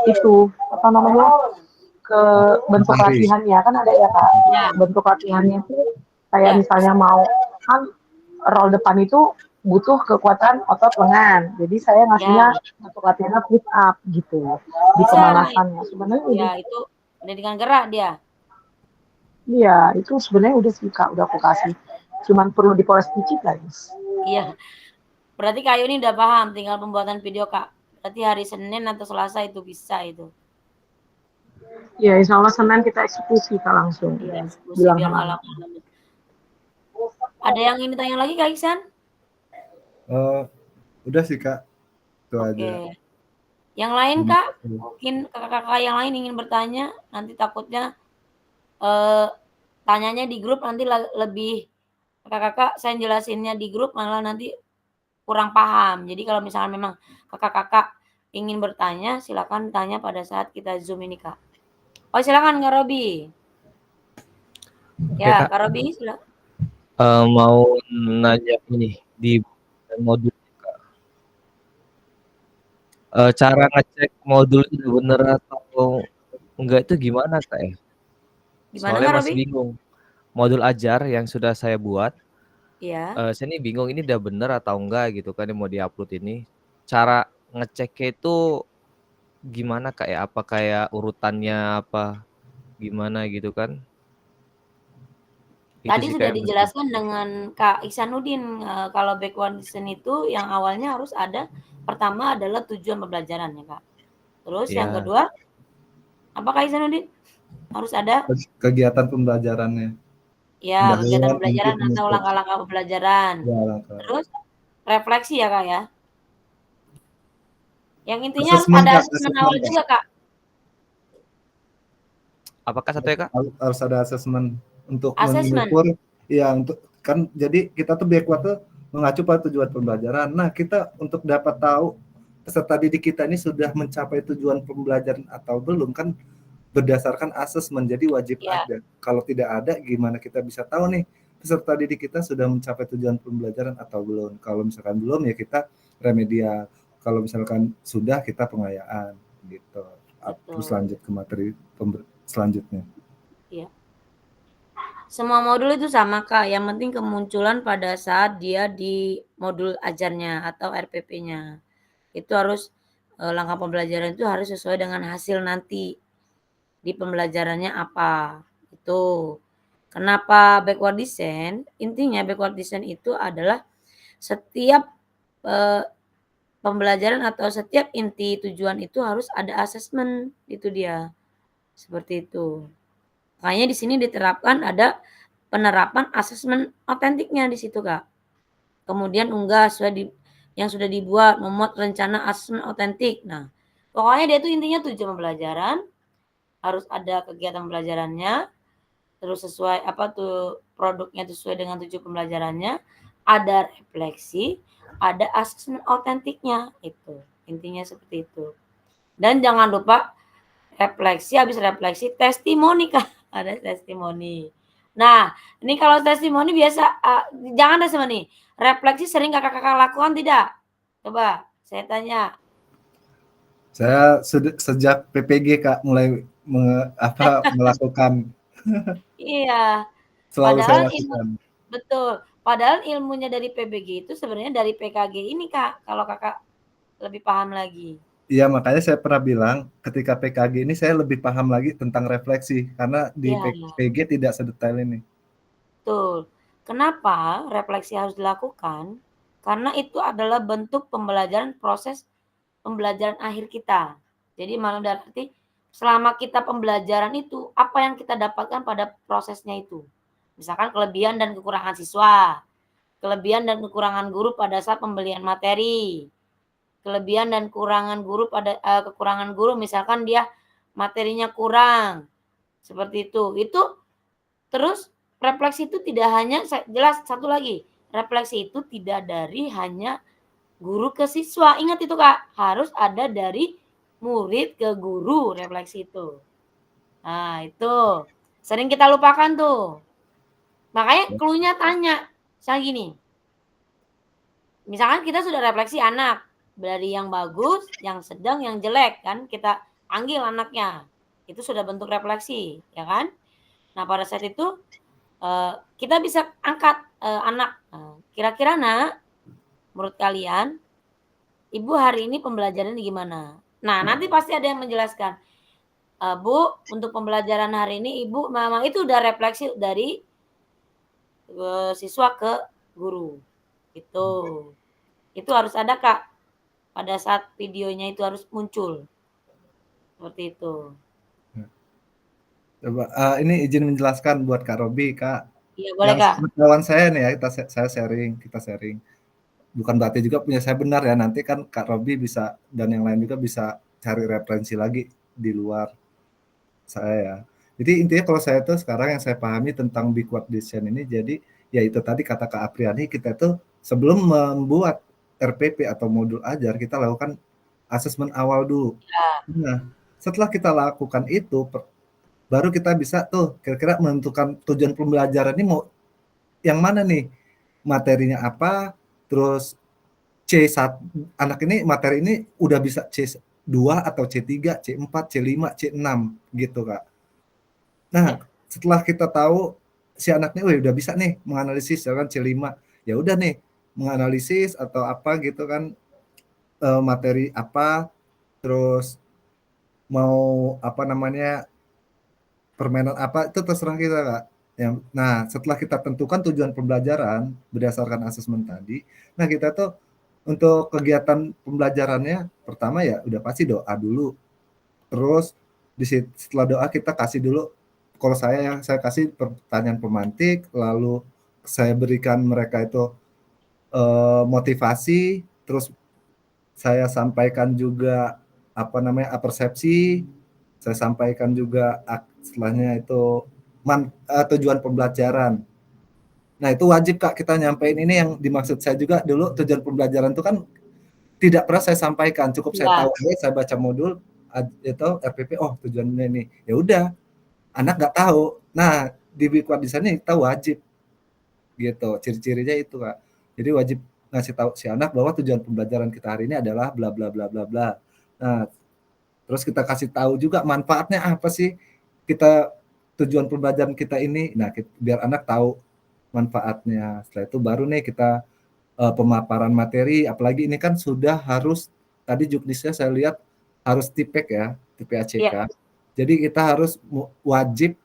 itu ke bentuk latihannya kan ada ya Kak. Ya. Bentuk latihannya tuh kayak misalnya mau kan roll depan itu butuh kekuatan otot lengan. Jadi saya ngasihnya bentuk latihannya push up gitu di pemanasannya. Sebenarnya itu pendidikan gerak dia. Iya, itu sebenarnya udah sih Kak, udah aku kasih. Cuman perlu dipoles dikit lagi. Iya. Berarti Kak Ayu ini udah paham, tinggal pembuatan video Kak. Berarti hari Senin atau Selasa itu bisa itu. Ya, insya Allah Senin kita eksekusi Kak langsung. Iya, eksekusi Bilang biar sama nggak anak. lama-lama. Ada yang ingin tanya lagi Kak Iksan? Udah sih Kak, itu Oke. aja. Yang lain Kak, mungkin kakak-kakak yang lain ingin bertanya, nanti takutnya tanyanya di grup nanti lebih kakak-kakak saya jelasinnya di grup malah nanti kurang paham. Jadi kalau misalnya memang kakak-kakak ingin bertanya, silakan tanya pada saat kita Zoom ini Kak. Oh silakan Kak Robi. Oke Ya Kak, Kak Robi silakan. mau nanya ini di modul Kak. Cara ngecek modul itu bener atau enggak itu gimana Kak ya? Gimana Soalnya Kak masih Robi? bingung. Modul ajar yang sudah saya buat, Iya. saya ini bingung ini udah bener atau enggak gitu kan yang mau diupload ini. Cara ngeceknya itu gimana Kak ya? Apa kayak urutannya apa gimana gitu kan? Itu Tadi sih sudah kayak masih. dijelaskan dengan Kak Iksanuddin kalau backward listen itu yang awalnya harus ada pertama adalah tujuan pembelajaran ya Kak. Terus yang Ya, kedua apa Kak Iksanuddin? Harus ada Kegiatan pembelajarannya, ya kegiatan pendahuluan, inti, pembelajaran atau penutup. langkah-langkah pembelajaran. Ya, langkah. Terus refleksi ya Kak ya. Yang intinya harus Asesmen ada Kak, asesmen asesmen awal Kak. juga Kak. apakah satu ya Kak? Harus ada asesmen untuk Asesmen. mengukur, ya untuk kan jadi kita tuh backward tuh mengacu pada tujuan pembelajaran. Nah kita untuk dapat tahu peserta didik kita ini sudah mencapai tujuan pembelajaran atau belum kan berdasarkan asesmen, jadi wajib Ya, ada. Kalau tidak ada gimana kita bisa tahu nih peserta didik kita sudah mencapai tujuan pembelajaran atau belum. Kalau misalkan belum ya kita remedial. Kalau misalkan sudah kita pengayaan gitu. Terus betul. lanjut ke materi selanjutnya. Iya. Semua modul itu sama Kak, yang penting kemunculan pada saat dia di modul ajarnya atau RPP-nya. Itu harus langkah pembelajaran itu harus sesuai dengan hasil nanti di pembelajarannya apa. Itu. Kenapa backward design? Intinya backward design itu adalah setiap pembelajaran atau setiap inti tujuan itu harus ada asesmen, itu dia. Seperti itu. Makanya di sini diterapkan ada penerapan asesmen otentiknya di situ, Kak. Kemudian unggah yang sudah dibuat, memuat rencana asesmen otentik. Nah, pokoknya dia itu intinya tujuan pembelajaran, harus ada kegiatan pembelajarannya, terus sesuai apa tuh produknya itu sesuai dengan tujuan pembelajarannya, ada refleksi, ada asesmen otentiknya itu. Intinya seperti itu. Dan jangan lupa refleksi, habis refleksi testimoni Kak, ada testimoni. Nah, ini kalau testimoni biasa jangan testimoni. Refleksi sering Kakak-kakak lakukan tidak? Coba saya tanya. Saya sejak PPG Kak mulai melakukan, Iya, selalu saya padahal lakukan. betul. Padahal ilmunya dari PBG itu sebenarnya dari PKG ini Kak, kalau Kakak lebih paham lagi. Iya makanya saya pernah bilang ketika PKG ini saya lebih paham lagi tentang refleksi karena di Iya, PG tidak sedetail ini. betul. Kenapa refleksi harus dilakukan? Karena itu adalah bentuk pembelajaran proses pembelajaran akhir kita. Jadi maksud berarti selama kita pembelajaran itu apa yang kita dapatkan pada prosesnya itu. Misalkan kelebihan dan kekurangan siswa, kelebihan dan kekurangan guru pada saat pembelian materi, kelebihan dan kekurangan guru kekurangan guru misalkan dia materinya kurang. Seperti itu. Itu terus refleksi itu tidak hanya jelas satu lagi, refleksi itu tidak dari hanya guru ke siswa. Ingat itu Kak, harus ada dari murid ke guru refleksi itu. Nah, itu sering kita lupakan tuh. Makanya clue-nya tanya. Misalnya gini. Misalkan kita sudah refleksi anak dari yang bagus, yang sedang, yang jelek kan kita panggil anaknya. Itu sudah bentuk refleksi, ya kan? Nah, pada saat itu kita bisa angkat anak. Kira-kira Nak, menurut kalian Ibu hari ini pembelajarannya gimana? Nah, nanti pasti ada yang menjelaskan. Bu, untuk pembelajaran hari ini Ibu memang itu udah refleksi dari siswa ke guru. Itu harus ada Kak pada saat videonya itu harus muncul. Seperti itu. Coba ini izin menjelaskan buat Kak Robi, Kak. Iya, boleh, Yang Kak. sepengetahuan saya nih ya, saya sharing, kita sharing. Bukan berarti juga punya saya benar ya, nanti kan Kak Robi bisa dan yang lain juga bisa cari referensi lagi di luar saya ya. Jadi intinya kalau saya tuh sekarang yang saya pahami tentang backward decision ini, jadi ya itu tadi kata Kak Apriani, kita tuh sebelum membuat RPP atau modul ajar, kita lakukan asesmen awal dulu. Ya. Nah, setelah kita lakukan itu, baru kita bisa tuh kira-kira menentukan tujuan pembelajaran ini mau yang mana nih, materinya apa, terus C1 anak ini materi ini udah bisa C2 atau C3, C4, C5, C6 gitu, Kak. Nah, setelah kita tahu si anaknya udah bisa nih menganalisis ya kan C5, ya udah nih menganalisis atau apa gitu kan materi apa, terus mau apa namanya permainan apa itu terserah kita, Kak. Nah, setelah kita tentukan tujuan pembelajaran berdasarkan asesmen tadi, nah kita tuh untuk kegiatan pembelajarannya pertama ya udah pasti doa dulu. Terus setelah doa kita kasih dulu, kalau saya kasih pertanyaan pemantik, lalu saya berikan mereka itu motivasi, terus saya sampaikan juga apa namanya persepsi, saya sampaikan juga setelahnya itu tujuan pembelajaran. Nah itu wajib Kak kita nyampein ini yang dimaksud saya juga dulu tujuan pembelajaran itu kan tidak pernah saya sampaikan, cukup saya Iya. tahu aja, saya baca modul itu RPP, oh tujuannya ini, ya udah anak nggak tahu. Nah di backward design ini kita wajib gitu, ciri-cirinya itu Kak. Jadi wajib ngasih tahu si anak bahwa tujuan pembelajaran kita hari ini adalah bla bla bla bla bla. Nah terus kita kasih tahu juga manfaatnya apa sih kita tujuan pembelajaran kita ini. Nah biar anak tahu manfaatnya. Setelah itu baru nih kita pemaparan materi, apalagi ini kan sudah harus tadi juknisnya saya lihat harus TPACK ya, TPACK. Iya. Jadi kita harus wajib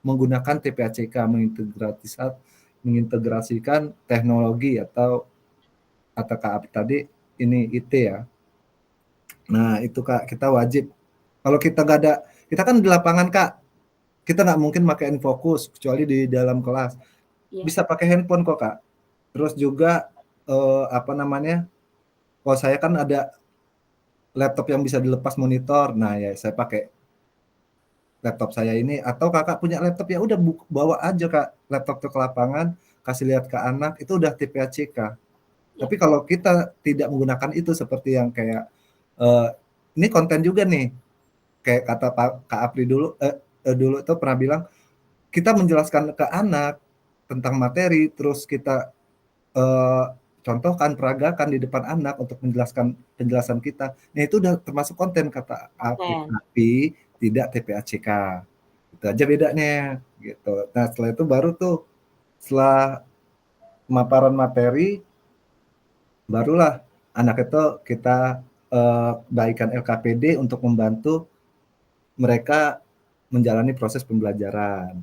menggunakan TPACK mengintegrasikan teknologi atau kata Kak tadi ini IT ya. Nah itu Kak kita wajib. Kalau kita nggak ada, kita kan di lapangan Kak, kita nggak mungkin pakai Infocus kecuali di dalam kelas. Iya. Bisa pakai handphone kok Kak. Terus juga apa namanya? Kalau saya kan ada laptop yang bisa dilepas monitor. Nah, ya saya pakai laptop saya ini atau Kakak punya laptop ya udah bawa aja Kak laptop ke lapangan, kasih lihat ke anak, itu udah TPACK. Ya. Tapi kalau kita tidak menggunakan itu seperti yang kayak ini konten juga nih. Kayak kata Kak Apri dulu dulu itu pernah bilang kita menjelaskan ke anak tentang materi terus kita contohkan, peragakan di depan anak untuk menjelaskan penjelasan kita. Nah itu udah termasuk konten kata Apri, tapi tidak TPACK. Itu aja bedanya gitu. Nah setelah itu baru tuh setelah pemaparan materi barulah anak itu kita baikkan LKPD untuk membantu mereka menjalani proses pembelajaran.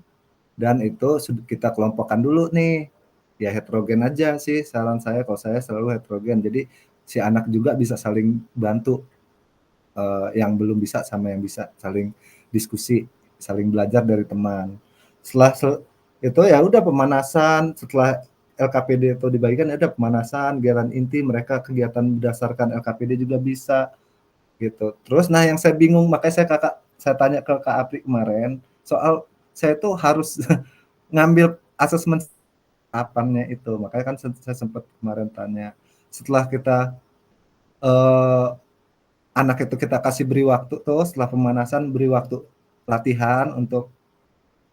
Dan itu kita kelompokkan dulu nih, ya heterogen aja sih saran saya, kalau saya selalu heterogen. Jadi si anak juga bisa saling bantu, yang belum bisa sama yang bisa, saling diskusi, saling belajar dari teman. Setelah itu ya udah pemanasan, setelah LKPD itu dibagikan ada pemanasan, giliran inti mereka kegiatan berdasarkan LKPD juga bisa gitu. Terus nah yang saya bingung makanya saya tanya ke Kak Apri kemarin soal saya tuh harus ngambil asesmen apanya itu. Makanya kan saya sempat kemarin tanya. Setelah kita anak itu kita kasih beri waktu tuh setelah pemanasan beri waktu latihan untuk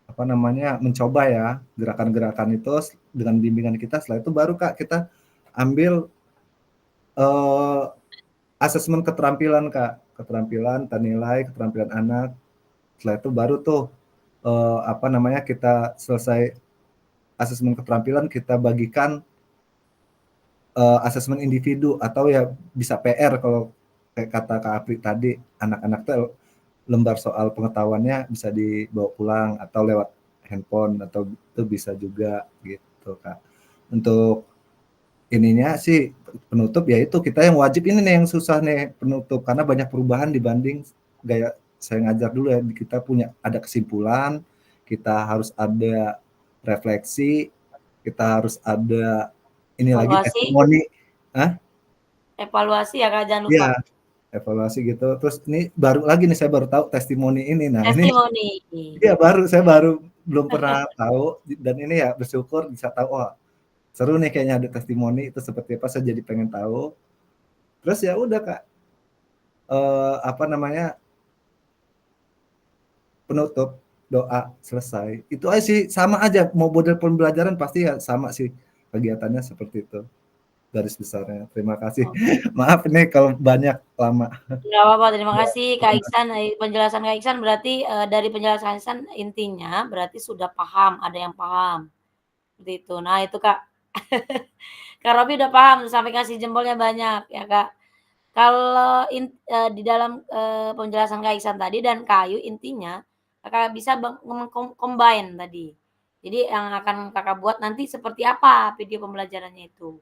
apa namanya mencoba ya gerakan-gerakan itu dengan bimbingan kita. Setelah itu baru Kak kita ambil asesmen keterampilan Kak, keterampilan, nilai, keterampilan anak. Setelah itu baru tuh apa namanya kita selesai asesmen keterampilan kita bagikan asesmen individu atau ya bisa PR kalau kayak kata Kak Apri tadi anak-anak tuh lembar soal pengetahuannya bisa dibawa pulang atau lewat handphone atau itu bisa juga gitu Kak. Untuk ininya sih penutup ya itu kita yang wajib ini nih yang susah nih penutup karena banyak perubahan dibanding gaya saya ngajar dulu ya. Kita punya ada kesimpulan, kita harus ada refleksi, kita harus ada ini lagi Evaluasi, testimoni. Hah? evaluasi ya Kak, jangan lupa. Iya, evaluasi gitu. Terus ini baru lagi nih saya baru tahu testimoni ini. Nah, ini Testimoni. iya saya baru belum pernah tahu dan ini ya bersyukur bisa tahu oh seru nih kayaknya ada testimoni itu seperti apa saya jadi pengen tahu. Terus ya udah Kak apa namanya penutup doa selesai. Itu aja sih sama aja mau model pembelajaran pasti ya sama sih kegiatannya seperti itu garis besarnya. Terima kasih. Maaf nih kalau banyak lama. Nggak apa-apa, terima kasih Kak Iksan. Penjelasan Kak Iksan berarti dari penjelasan Kak Iksan intinya berarti sudah paham, ada yang paham. Seperti itu. Nah, itu Kak. Kak Robi udah paham sampai kasih jempolnya banyak ya Kak. Kalau di dalam penjelasan Kak Iksan tadi dan Kak Ayu intinya Kakak bisa combine tadi. Jadi yang akan Kakak buat nanti seperti apa video pembelajarannya itu.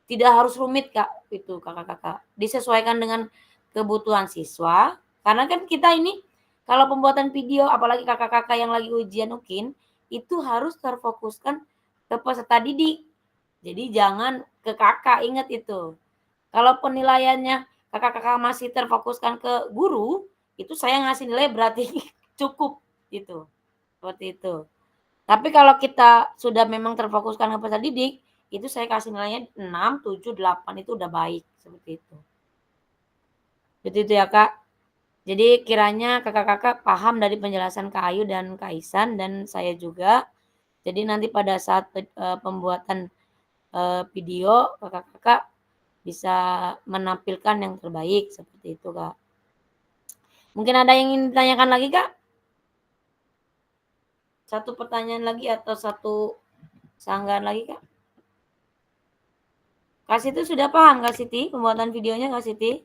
Tidak harus rumit Kak, itu Kakak-kakak. Disesuaikan dengan kebutuhan siswa, karena kan kita ini kalau pembuatan video apalagi kakak-kakak yang lagi ujian UKIN, itu harus terfokuskan ke peserta didik. Jadi jangan ke kakak, ingat itu. Kalau penilaiannya kakak-kakak masih terfokuskan ke guru, itu saya ngasih nilai berarti cukup gitu. Seperti itu. Tapi kalau kita sudah memang terfokuskan ke peserta didik, itu saya kasih nilainya 6, 7, 8 itu udah baik seperti itu. Seperti itu ya Kak. Jadi kiranya kakak-kakak paham dari penjelasan Kak Ayu dan Kak Ihsan dan saya juga. Jadi nanti pada saat pembuatan video kakak-kakak bisa menampilkan yang terbaik seperti itu Kak. Mungkin ada yang ingin ditanyakan lagi Kak? Satu pertanyaan lagi atau satu sanggahan lagi Kak? Kak Siti sudah paham Kak Siti pembuatan videonya Kak Siti?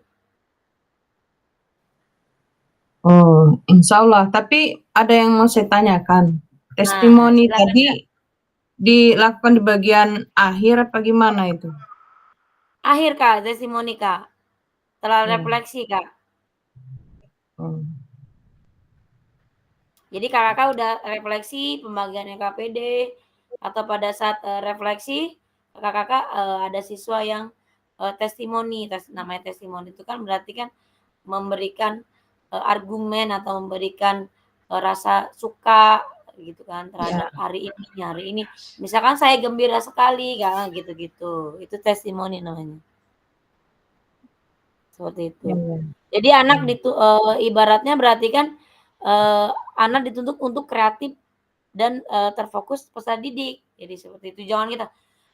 Oh, insya Allah. Tapi ada yang mau saya tanyakan. Testimoni silakan, tadi Kak. dilakukan di bagian akhir apa gimana itu? Akhir Kak, testimoni Kak. Setelah refleksi Kak. Oh. Jadi kakak udah refleksi pembagian KPD atau pada saat refleksi kakak ada siswa yang testimoni, namanya testimoni itu kan berarti kan memberikan argumen atau memberikan rasa suka gitu kan terhadap hari ini. Misalkan saya gembira sekali kan gitu-gitu. Itu testimoni namanya. Seperti itu. Jadi anak ibaratnya berarti kan anak dituntut untuk kreatif dan terfokus peserta didik. Jadi seperti itu. Jangan kita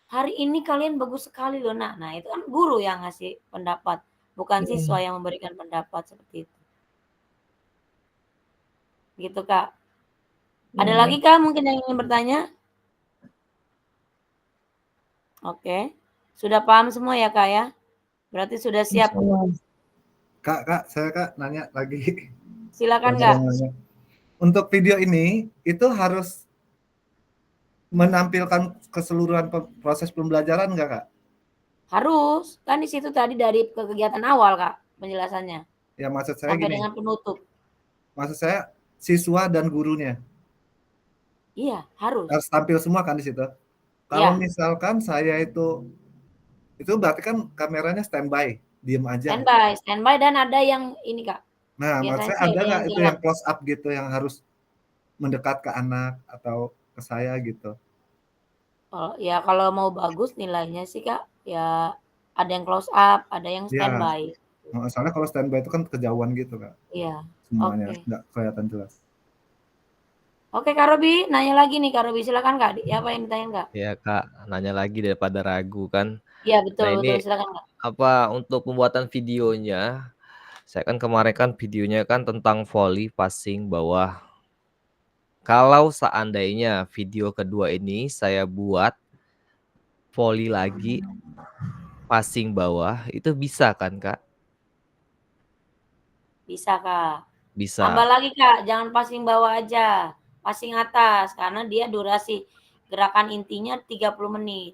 hari ini kalian bagus sekali loh nak. Nah itu kan guru yang ngasih pendapat, bukan siswa yang memberikan pendapat seperti itu. Gitu Kak. Ada lagi Kak mungkin yang ingin bertanya? Oke. Sudah paham semua ya Kak ya? Berarti sudah siap. Kak, saya Kak nanya lagi. Silakan Kak. Untuk video ini itu harus menampilkan keseluruhan proses pembelajaran nggak Kak? Harus. Kan di situ tadi dari kegiatan awal Kak penjelasannya. Ya maksud saya sampai gini. dengan penutup. Maksud saya siswa dan gurunya. Iya, harus. Harus tampil semua kan di situ. Kalau misalkan saya itu berarti kan kameranya standby, diem aja. Standby dan ada yang ini Kak. Nah, maksudnya ada nggak itu yang close up gitu yang harus mendekat ke anak atau ke saya gitu? Ya kalau mau bagus nilainya sih Kak, ya ada yang close up, ada yang standby. Ya. Soalnya kalau standby itu kan kejauhan gitu Kak. Iya. Semuanya nggak kelihatan jelas. Oke Kak Robi, nanya lagi nih Kak Robi, silakan Kak. Apa yang ditanya Kak? Ya Kak, nanya lagi daripada ragu kan. Iya betul, Nah, ini silakan Kak. apa untuk pembuatan videonya? Saya kan kemarin kan videonya kan tentang volley passing bawah. Kalau seandainya video kedua ini saya buat volley lagi passing bawah, itu bisa kan Kak? Bisa Kak. Bisa. Tambah lagi Kak, jangan passing bawah aja, passing atas karena dia durasi gerakan intinya 30 menit.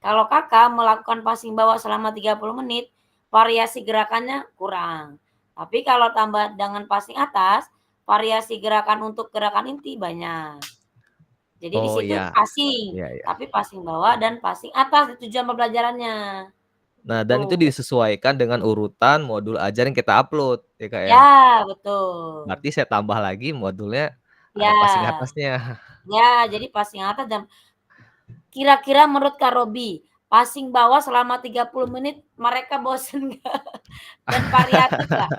Kalau Kakak melakukan passing bawah selama 30 menit, variasi gerakannya kurang. Tapi kalau tambah dengan passing atas, variasi gerakan untuk gerakan inti banyak. Jadi di Oh situ iya, passing, iya, iya. tapi passing bawah dan passing atas tujuan pembelajarannya. Nah, dan itu Tuh. disesuaikan dengan urutan modul ajar yang kita upload, ya Kak ya. Ya, betul. Berarti saya tambah lagi modulnya ada Ya. passing atasnya. Ya, jadi passing atas dan kira-kira menurut Kak Robi, passing bawah selama 30 menit mereka bosen nggak? Dan variatif nggak?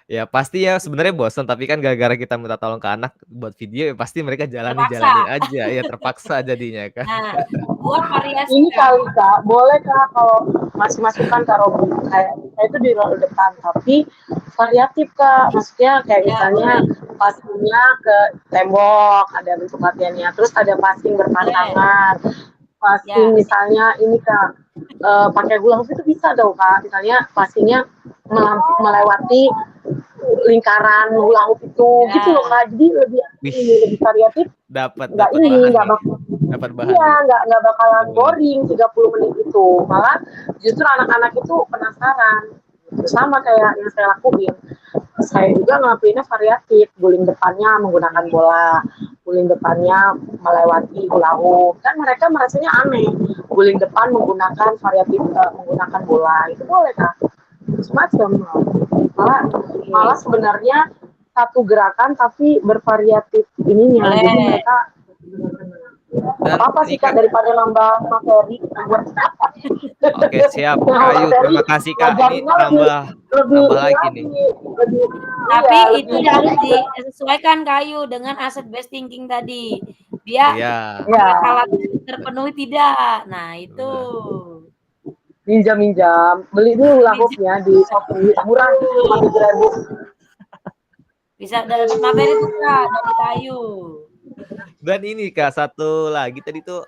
Ya pasti ya sebenarnya bosan, tapi kan gara-gara kita minta tolong ke anak buat video ya pasti mereka Terpaksa. jalanin aja, ya terpaksa jadinya kan. Nah, buat variasi Ini Kak. kali Kak, boleh Kak kalau masih masukan Kak Robi, kayak saya itu di roda depan, tapi variatif Kak, maksudnya kayak Ya, misalnya passingnya ke tembok, ada bentuk latihannya, terus ada passing berpasangan, passing Ya. misalnya ini Kak, pakai hula hoop itu bisa dong Kak, misalnya passingnya melewati lingkaran hula hoop itu, Ya. gitu loh Kak, jadi lebih variatif, Dapat nggak bakal dapat bahan iya, nih. nggak bakalan boring 30 menit itu. Malah justru anak-anak itu penasaran. Sama kayak yang saya lakuin. Saya juga ngelakuinnya variatif. Guling depannya menggunakan bola. Guling depannya melewati hula hoop. Kan mereka merasanya aneh. Guling depan menggunakan variatif, menggunakan bola. Itu boleh, Kak. Semacam. Malah sebenarnya satu gerakan tapi bervariatif ininya. Boleh. Jadi mereka Dan apa sih Kak daripada nambah materi? Oke, siap. Kayu, terima kasih Kak. Ini nambah lagi nih. Tapi iya, itu harus disesuaikan Kayu dengan asset based thinking tadi. Dia Iya. alat terpenuhi tidak. Nah, itu. Minjam. Beli dulu hula hoopnya di Shopee. Murah, 5.000. Bisa dapat materi tuh Kak dari Kayu. Dan ini Kak, satu lagi tadi tuh,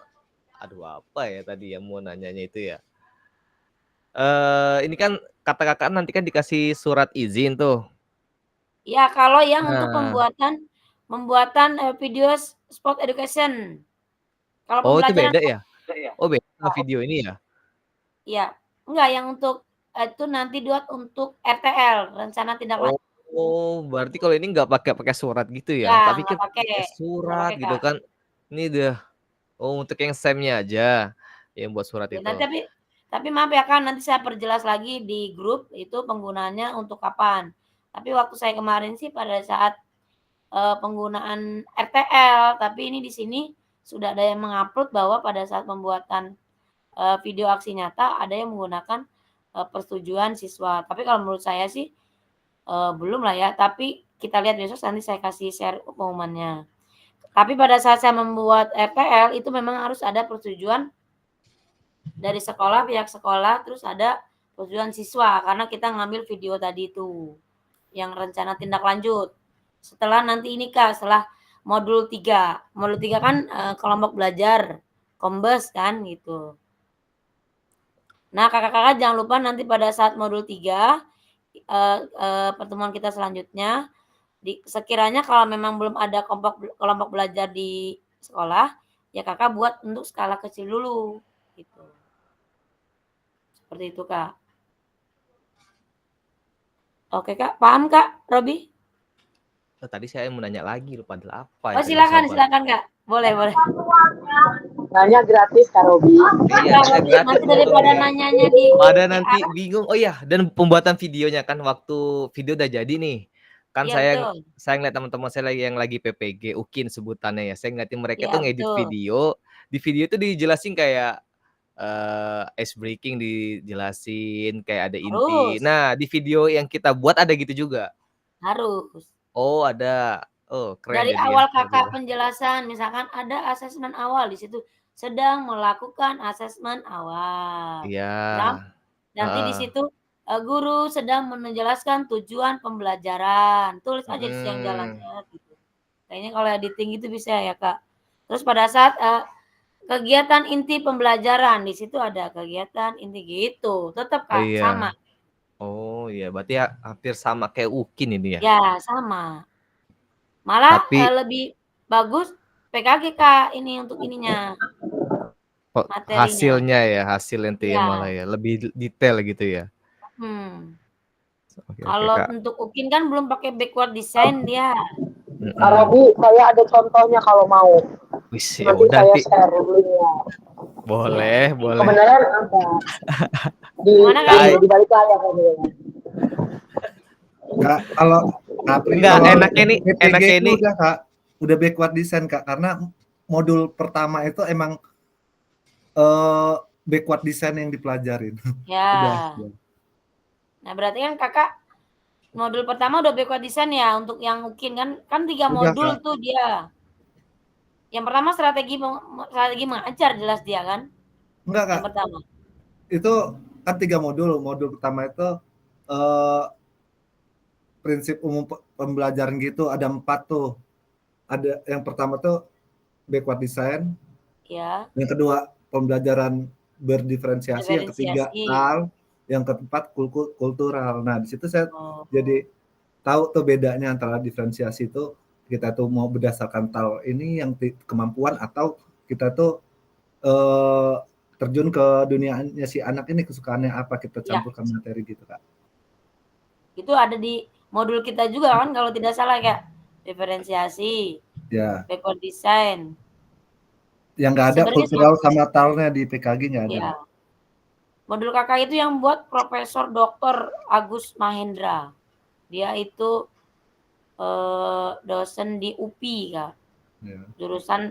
aduh apa ya tadi yang mau nanyanya itu ya. Ini kan kata kakak nanti kan dikasih surat izin tuh. Ya, kalau yang untuk pembuatan video sport education. Kalau Oh, itu pembelajaran beda ya? Oh, beda video ini ya? Iya, enggak yang untuk itu nanti buat untuk RTL, rencana tindak lanjut. Oh, berarti kalau ini nggak pakai surat gitu ya? Ya, Tapi kan nggak pakai surat Kak. gitu kan. Ini udah, untuk yang SEM-nya aja yang buat surat Ya, itu. nanti tapi maaf ya Kak, nanti saya perjelas lagi di grup itu penggunaannya untuk kapan. Tapi waktu saya kemarin sih pada saat penggunaan RTL, tapi ini di sini sudah ada yang mengupload bahwa pada saat pembuatan video aksi nyata ada yang menggunakan persetujuan siswa. Tapi kalau menurut saya sih belum lah ya, tapi kita lihat besok nanti saya kasih share pengumumannya. Tapi pada saat saya membuat RTL itu memang harus ada persetujuan dari sekolah, pihak sekolah, terus ada persetujuan siswa karena kita ngambil video tadi itu yang rencana tindak lanjut. Setelah nanti ini Kak, setelah modul 3. Modul 3 kan kelompok belajar Kombes kan gitu. Nah, kakak-kakak jangan lupa nanti pada saat modul 3 pertemuan kita selanjutnya sekiranya kalau memang belum ada kelompok belajar di sekolah, ya kakak buat untuk skala kecil dulu gitu. Seperti itu Kak. Oke Kak, paham Kak Robi? Oh, tadi saya mau nanya lagi lupa apa Oh, silakan Kak. Boleh. Nanya gratis Kak Robi. Iya, gratis. Nanti daripada nanyanya di nanti bingung. Oh iya, dan pembuatan videonya kan waktu video udah jadi nih. Kan ya, saya ngeliat teman-teman saya yang lagi PPG UKIN sebutannya ya. Saya ngeliatin mereka ya, tuh ngedit video. Di video itu dijelasin kayak ice breaking dijelasin kayak ada inti. Nah, di video yang kita buat ada gitu juga. Harus. Oh, ada. Oh, keren. Dari awal kakak penjelasan, misalkan ada asesmen awal di situ sedang melakukan asesmen awal. Iya. Nanti di situ guru sedang menjelaskan tujuan pembelajaran. Tulis aja di siang jalannya gitu. Kayaknya kalau editing itu bisa ya Kak. Terus pada saat kegiatan inti pembelajaran di situ ada kegiatan inti gitu. Tetap Kak sama. Oh iya, berarti ya hampir sama kayak UKIN ini ya? Ya, sama. Malah lebih bagus PKG Kak ini untuk ininya. materinya. Hasilnya ya, hasil nanti ya malah Iya. ya, lebih detail gitu ya. Oke, Kalau Kak. untuk Ukin kan belum pakai backward design dia. Kak Robi, saya ada contohnya kalau mau. Wis, ya Nanti udah saya nanti share linknya. boleh, boleh. Kebenaran ada di Gimana, Kak Ayu? di balik layar kan. Kak, kalau Kapri Enggak, kalau enaknya PPG itu ini udah Kak, udah backward design Kak, karena modul pertama itu emang backward design yang dipelajarin. Ya. Udah. Nah, berarti kan Kakak modul pertama udah backward design ya untuk yang Ukin kan 3 Udah, modul Kak. tuh dia. Yang pertama strategi mengajar jelas dia kan? Enggak Kak, Yang pertama. itu kan 3 modul. Modul pertama itu prinsip umum pembelajaran gitu, ada 4 tuh. Ada yang pertama tuh backward design, Ya. yang kedua pembelajaran berdiferensiasi, yang ketiga hal, yang keempat kultural. Nah di situ saya jadi tahu tuh bedanya antara diferensiasi itu kita tuh mau berdasarkan tal ini yang kemampuan atau kita tuh terjun ke dunianya si anak ini, kesukaannya apa, kita campurkan materi gitu Kak. Itu ada di modul kita juga kan kalau tidak salah Kak. Diferensiasi. Ya. Backward design. Yang nggak ada kultural sama talnya di PKG nggak ada. Iya. Modul kakak itu yang buat Profesor Dr. Agus Mahendra. Dia itu dosen di UPI Kak. Ya. Jurusan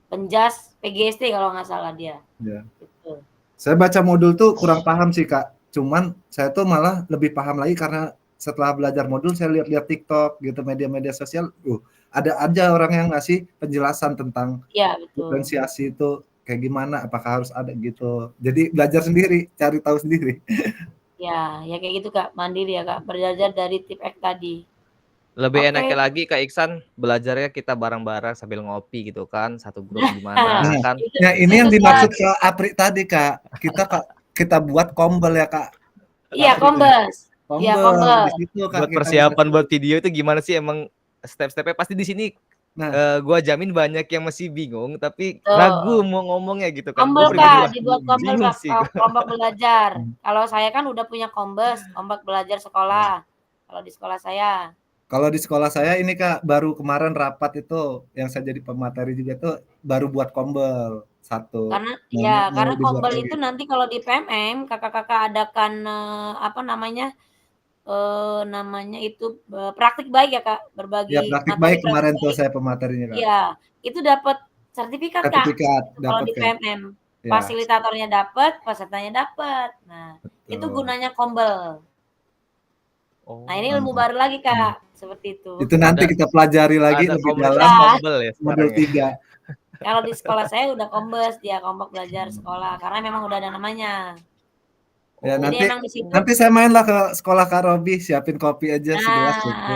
Penjas PGST kalau nggak salah dia. Ya. Gitu. Saya baca modul tuh kurang paham sih Kak. Cuman saya tuh malah lebih paham lagi karena setelah belajar modul saya lihat-lihat TikTok gitu, media-media sosial, ada aja orang yang ngasih penjelasan tentang diferensiasi itu kayak gimana, apakah harus ada gitu. Jadi belajar sendiri, cari tahu sendiri. Ya kayak gitu Kak, mandiri ya Kak, belajar dari tip X tadi. Lebih enaknya lagi Kak Iksan, belajarnya kita bareng-bareng sambil ngopi gitu kan, satu grup gimana kan. Nah, ini yang dimaksud ke Apri tadi Kak. Kita buat kombel ya Kak. Iya, kombes. Iya, kombes. Buat persiapan buat video itu gimana sih emang step-stepnya pasti di sini. Gua jamin banyak yang masih bingung tapi ragu mau ngomongnya gitu kan. Kombel Kak, dibuat kombel kelompok belajar. Kalau saya kan udah punya kombes, kelompok belajar sekolah. Kalau di sekolah saya. Kalau di sekolah saya ini Kak, baru kemarin rapat itu yang saya jadi pemateri juga tuh baru buat kombel satu. Karena kombel itu nanti kalau di PMM kakak-kakak adakan namanya itu praktik baik ya Kak, berbagi ya, praktik baik kemarin tuh saya pematerinya Kak. Iya, itu dapat sertifikat Kak. Kalau di PMM fasilitatornya dapat, pesertanya dapat. Nah, itu gunanya kombel. Nah, ini ilmu baru lagi Kak, seperti itu. Itu nanti kita pelajari lagi lebih dalam modul 3. Kalau di sekolah saya udah kombes, dia kelompok belajar sekolah karena memang udah ada namanya. Ya, nanti saya mainlah ke sekolah Kak Robi, siapin kopi aja segelas gitu.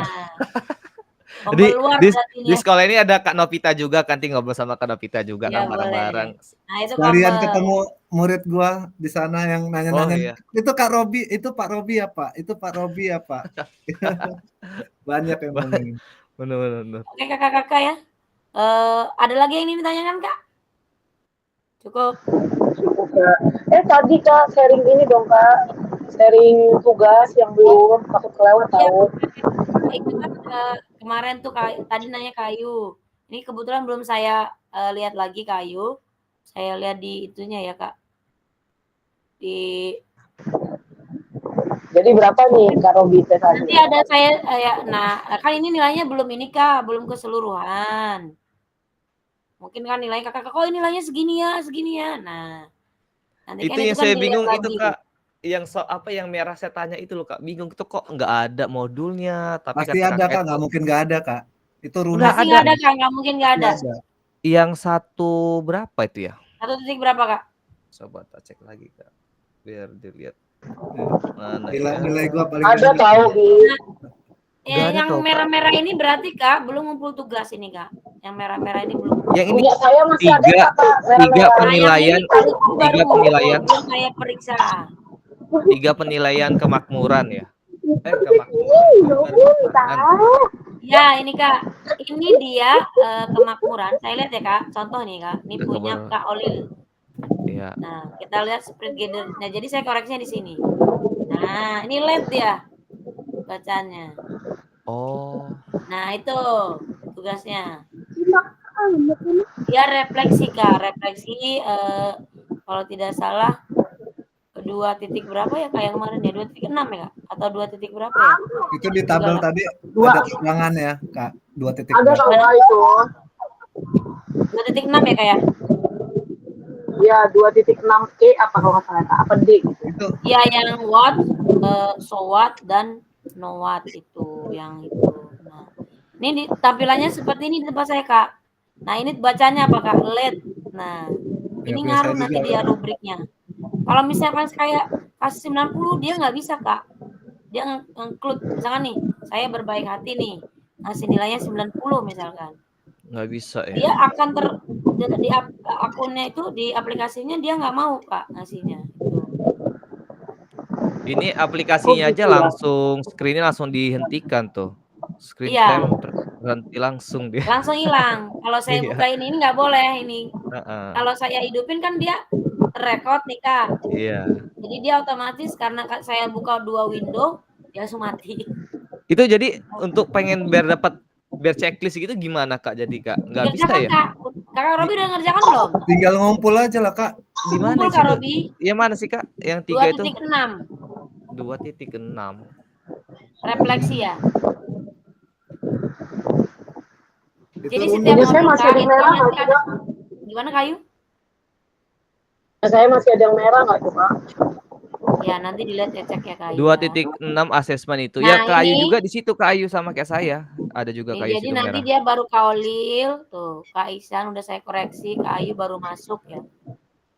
Di sekolah ini ada Kak Novita juga, kan ngobrol sama Kak Novita juga kan bareng-bareng. Nah, itu sekalian ketemu murid gua di sana yang nanya-nanya. Itu Kak Robi, itu Pak Robi ya Pak? Itu Pak Robi ya Pak? Banyak yang ngomongin. Benar. Oke kakak-kakak ya. Ada lagi yang ingin ditanyakan Kak? Cukup. Tadi Kak sharing ini dong Kak, sharing tugas yang belum takut kelewat tahu. Itu kan kemarin tuh tadi nanya Kayu. Ini kebetulan belum saya lihat lagi Kayu. Saya lihat di itunya ya Kak. Jadi berapa nih Kak Robi tesanya? Nanti ada saya kan ini nilainya belum ini Kak, belum keseluruhan. Mungkin kan nilai kakak kok nilainya segini ya. Nah, nanti itu yang saya bingung itu Kak, yang merah saya tanya itu loh Kak, bingung itu kok nggak ada modulnya. Tapi pasti ada Kak, nggak mungkin nggak ada Kak. Itu runut. Pasti nggak ada Kak, nggak mungkin nggak ada. Yang 1 berapa itu ya? 1 titik berapa Kak? Coba tak cek lagi Kak, biar dilihat. Mana nilai gua paling ada tahu yang merah-merah ini berarti Kak belum ngumpul tugas ini Kak. Yang merah-merah ini belum. Yang ini saya masih 3 penilaian, 3 penilaian. Saya periksa. 3 penilaian kemakmuran ya. Kemakmuran. Ya ini Kak, ini dia kemakmuran. Saya lihat ya Kak, contoh nih Kak, ini punya Kak Olil. Iya. Nah, kita lihat spread gather. Nah, jadi saya koreksinya di sini. Nah, ini late dia bacanya. Oh, Nah, itu tugasnya. Dia refleksi, Kak. Refleksi kalau tidak salah 2 titik berapa ya Kak yang kemarin ya? 2.6 ya Kak? Atau 2 titik berapa ya? Itu di tabel Lupa. tadi Dua. ada keterangan ya, Kak. 2 titik Ada berapa? tau Mana? Kak itu. 2.6 ya Kak ya? Ya 2.6 apa kalau nggak salah Kak? Apa D gitu. Itu Iya yang what, so what dan no what itu yang itu. Nah, ini di, tampilannya seperti ini di tempat saya Kak. Nah ini bacanya apa Kak? Late. Nah ya ini punya saya ngaruh nanti juga. dia rubriknya. Kalau misalkan kayak kasih 90 dia nggak bisa Kak. Dia include misalkan nih saya berbaik hati nih ngasih nilainya 90 misalkan. nggak bisa Dia ya. akan di akunnya itu di aplikasinya dia nggak mau Kak ngasihnya. Itu. Ini aplikasinya aja gitu ya. langsung screen-nya langsung dihentikan tuh. Screen Iya. time berhenti langsung dia. Langsung hilang. Kalau saya Iya. buka ini nggak boleh ini. Heeh. Kalau saya hidupin kan dia record nih Kak. Iya. Jadi dia otomatis karena saya buka 2 window dia langsung mati. Itu jadi untuk pengen biar checklist gitu gimana Kak jadi Kak? Nggak bisa Dikerjakan ya? Kak. Kakak Robi udah ngerjakan belum? Tinggal ngumpul aja lah, Kak. Di mana Kumpul sih Kak itu? Robi. Yang mana sih Kak? Yang 3 itu? 2.6. 2.6. Refleksi ya. Itu Jadi setiap Punya saya modul masih Kak ada itu merah nanti nggak ada. Kak? Gimana Kayu? Saya masih ada yang merah nggak tuh Kak? Ya nanti dilihat ya cek ya Kayu. 2.6 assessment itu. Ya Nah Kak Ayu ini juga di situ Kak Ayu sama kayak saya. Ada juga nih, Kak Ayu jadi situ nanti merah. dia baru Kaolil tuh Kak Ihsan udah saya koreksi, Kak Ayu baru masuk ya.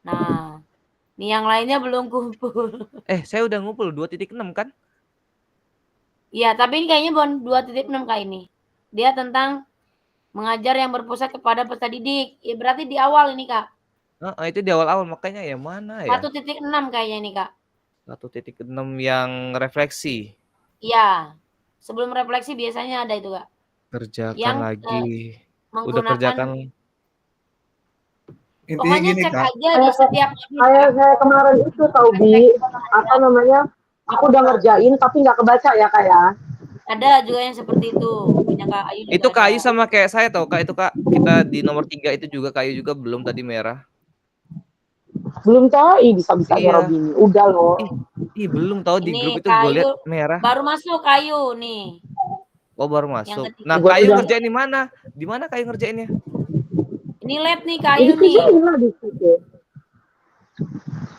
Nah, nih yang lainnya belum kumpul. Saya udah ngumpul 2.6 kan? Iya, tapi ini kayaknya bukan 2.6 Kak ini. Dia tentang mengajar yang berpusat kepada peserta didik. Ya berarti di awal ini Kak. Itu di awal-awal makanya ya mana ya? 1.6 kayaknya ini Kak. 1.6 yang refleksi. Iya. Sebelum refleksi biasanya ada itu Kak. Kerjakan Yang lagi. Udah menggunakan kerjakan. intinya pokoknya gini, cek Kak. aja di setiap modul Kayak Kak. saya kemarin itu tahu Bi, apa namanya? Aku udah ngerjain tapi nggak kebaca ya Kak ya. Ada juga yang seperti itu. Punya Kak Ayu juga Itu Kak ada. Ayu sama kayak saya tau Kak itu Kak. Kita di nomor 3 itu juga Kak Ayu juga belum tadi merah. Belum tahu, bisa-bisanya Iya. Robi ini. Udah loh. Belum tahu di Ini grup itu Kak gue lihat Ayu merah. baru masuk Kayu nih. Oh baru Yang masuk. ketiga. Nah Gua Kak Ayu udah- ngerjain di mana? Di mana Kak Ayu ngerjainnya? Ini lab nih Ini Kayu nih. kerjain lah di situ.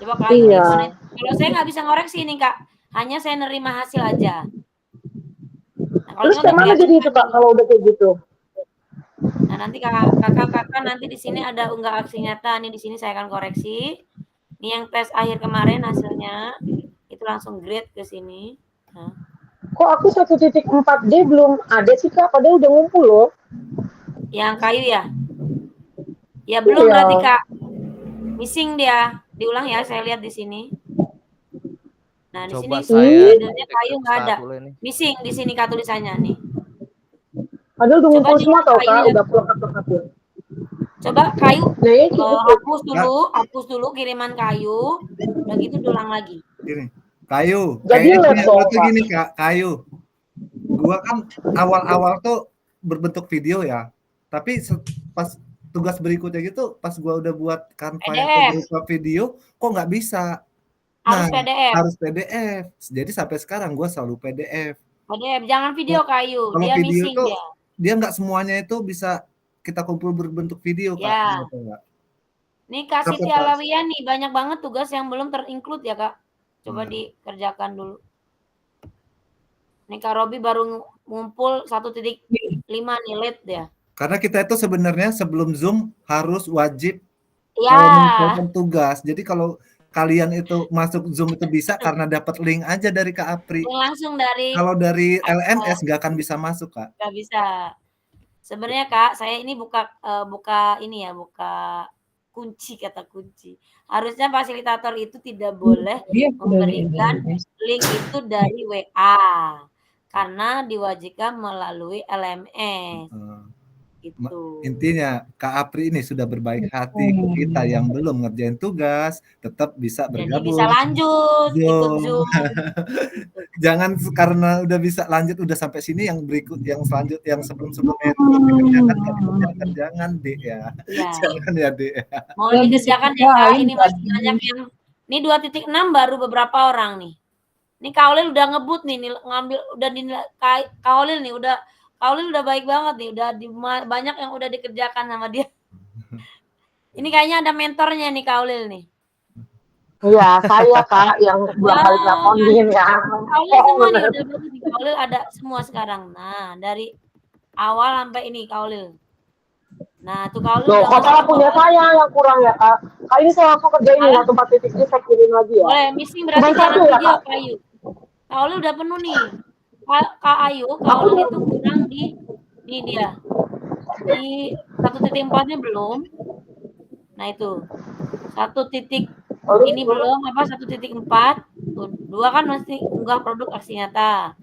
Coba Kayu Iya. gimana? Kalau saya nggak bisa ngoreksi nih Kak. Hanya saya nerima hasil aja. Nah, kalau Terus ini kayak udah mana kelihatan jadi itu Kak nih. kalau udah kayak gitu? Nah, nanti kakak nanti di sini ada unggah aksi nyata nih di sini saya akan koreksi. Ini yang tes akhir kemarin hasilnya itu langsung grade ke sini. Nah. Kok aku 1.4D belum ada sih Kak? Padahal udah ngumpul loh. Yang Kayu ya? Ya belum Iya. berarti Kak. Missing dia. Diulang ya, saya lihat di sini. Nah, di Coba sini saya judulnya Kayu nggak ada. Missing di sini Kak tulisannya nih. Padahal udah Coba ngumpul semua diulang, tau Kak, Kak, ini udah plek-plek. Coba Kayu Nah, ya, gitu. hapus dulu kiriman Kayu. Udah gitu diulang lagi. Gini. Kayu. Jadi Kayaknya punya laptop, lu tuh Kak. gini, Kak. Kayu. Gua kan awal-awal tuh berbentuk video ya. Tapi pas tugas berikutnya gitu, pas gua udah buat Canva yang PDF. berupa video, kok nggak bisa. Harus Nah, PDF. harus PDF. Jadi sampai sekarang gua selalu PDF. PDF, jangan video Kayu. Kalau Dia video missing tuh, dia. dia nggak semuanya itu bisa kita kumpul berbentuk video, Kak. Ya. Gitu, Kak. Nih Kak Siti Dapat, Kak. Alawiyah nih banyak banget tugas yang belum terinclude ya Kak. Coba dikerjakan dulu. Nih Kak Robi baru ngumpul 1.5 nih late ya. Karena kita itu sebenarnya sebelum Zoom harus wajib Ya. mengumpulkan tugas. Jadi kalau kalian itu masuk Zoom itu bisa karena dapat link aja dari Kak Apri. Langsung dari Kalau dari LMS nggak akan bisa masuk, Kak. nggak bisa. Sebenarnya Kak, saya ini buka ini ya, buka kunci kata kunci. Harusnya fasilitator itu tidak boleh Dia memberikan link itu dari WA karena diwajibkan melalui LMS. Gitu. Intinya Kak Apri ini sudah berbaik hati, kita yang belum ngerjain tugas tetap bisa Jadi bisa bergabung lanjut ikut Zoom. Zoom. Gitu. Jangan karena udah bisa lanjut udah sampai sini yang berikut yang sebelumnya itu dikerjakan nggak dikerjakan, jangan Dek ya. Iya. Jangan ya Dek. Mau Ya, dikerjakan ya Kak, dikerjain ini masih tadi. banyak yang ini 2.6 baru beberapa orang nih. Ini Kak Olil udah ngebut nih, ngambil udah dinilai Kak Olil nih udah Kak Olil udah baik banget nih, udah banyak yang udah dikerjakan sama dia. Ini kayaknya ada mentornya nih Kak Olil nih. Iya, saya Kak yang bolak balik teleponin ya. Kak Olil semua nih udah bagus nih. Kak Olil ada semua sekarang. Nah, dari awal sampai ini Kak Olil. Nah, tuh Kak Olil Loh, udah kok salah punya banget. saya yang kurang ya Kak? Kak ini saya langsung kerjain nih, langsung 4 titik ini saya kirim lagi ya. Boleh, missing berarti Cuma jangan satu ya video Kak? Kak Ayu. Kak Olil udah penuh nih. Kak Ayu, Kak Olil itu kurang di dia. Di 1.4-nya belum. Nah, itu. 1. Ini belum apa 1.4. Tuh, 2 kan masih unggah produk aksi nyata.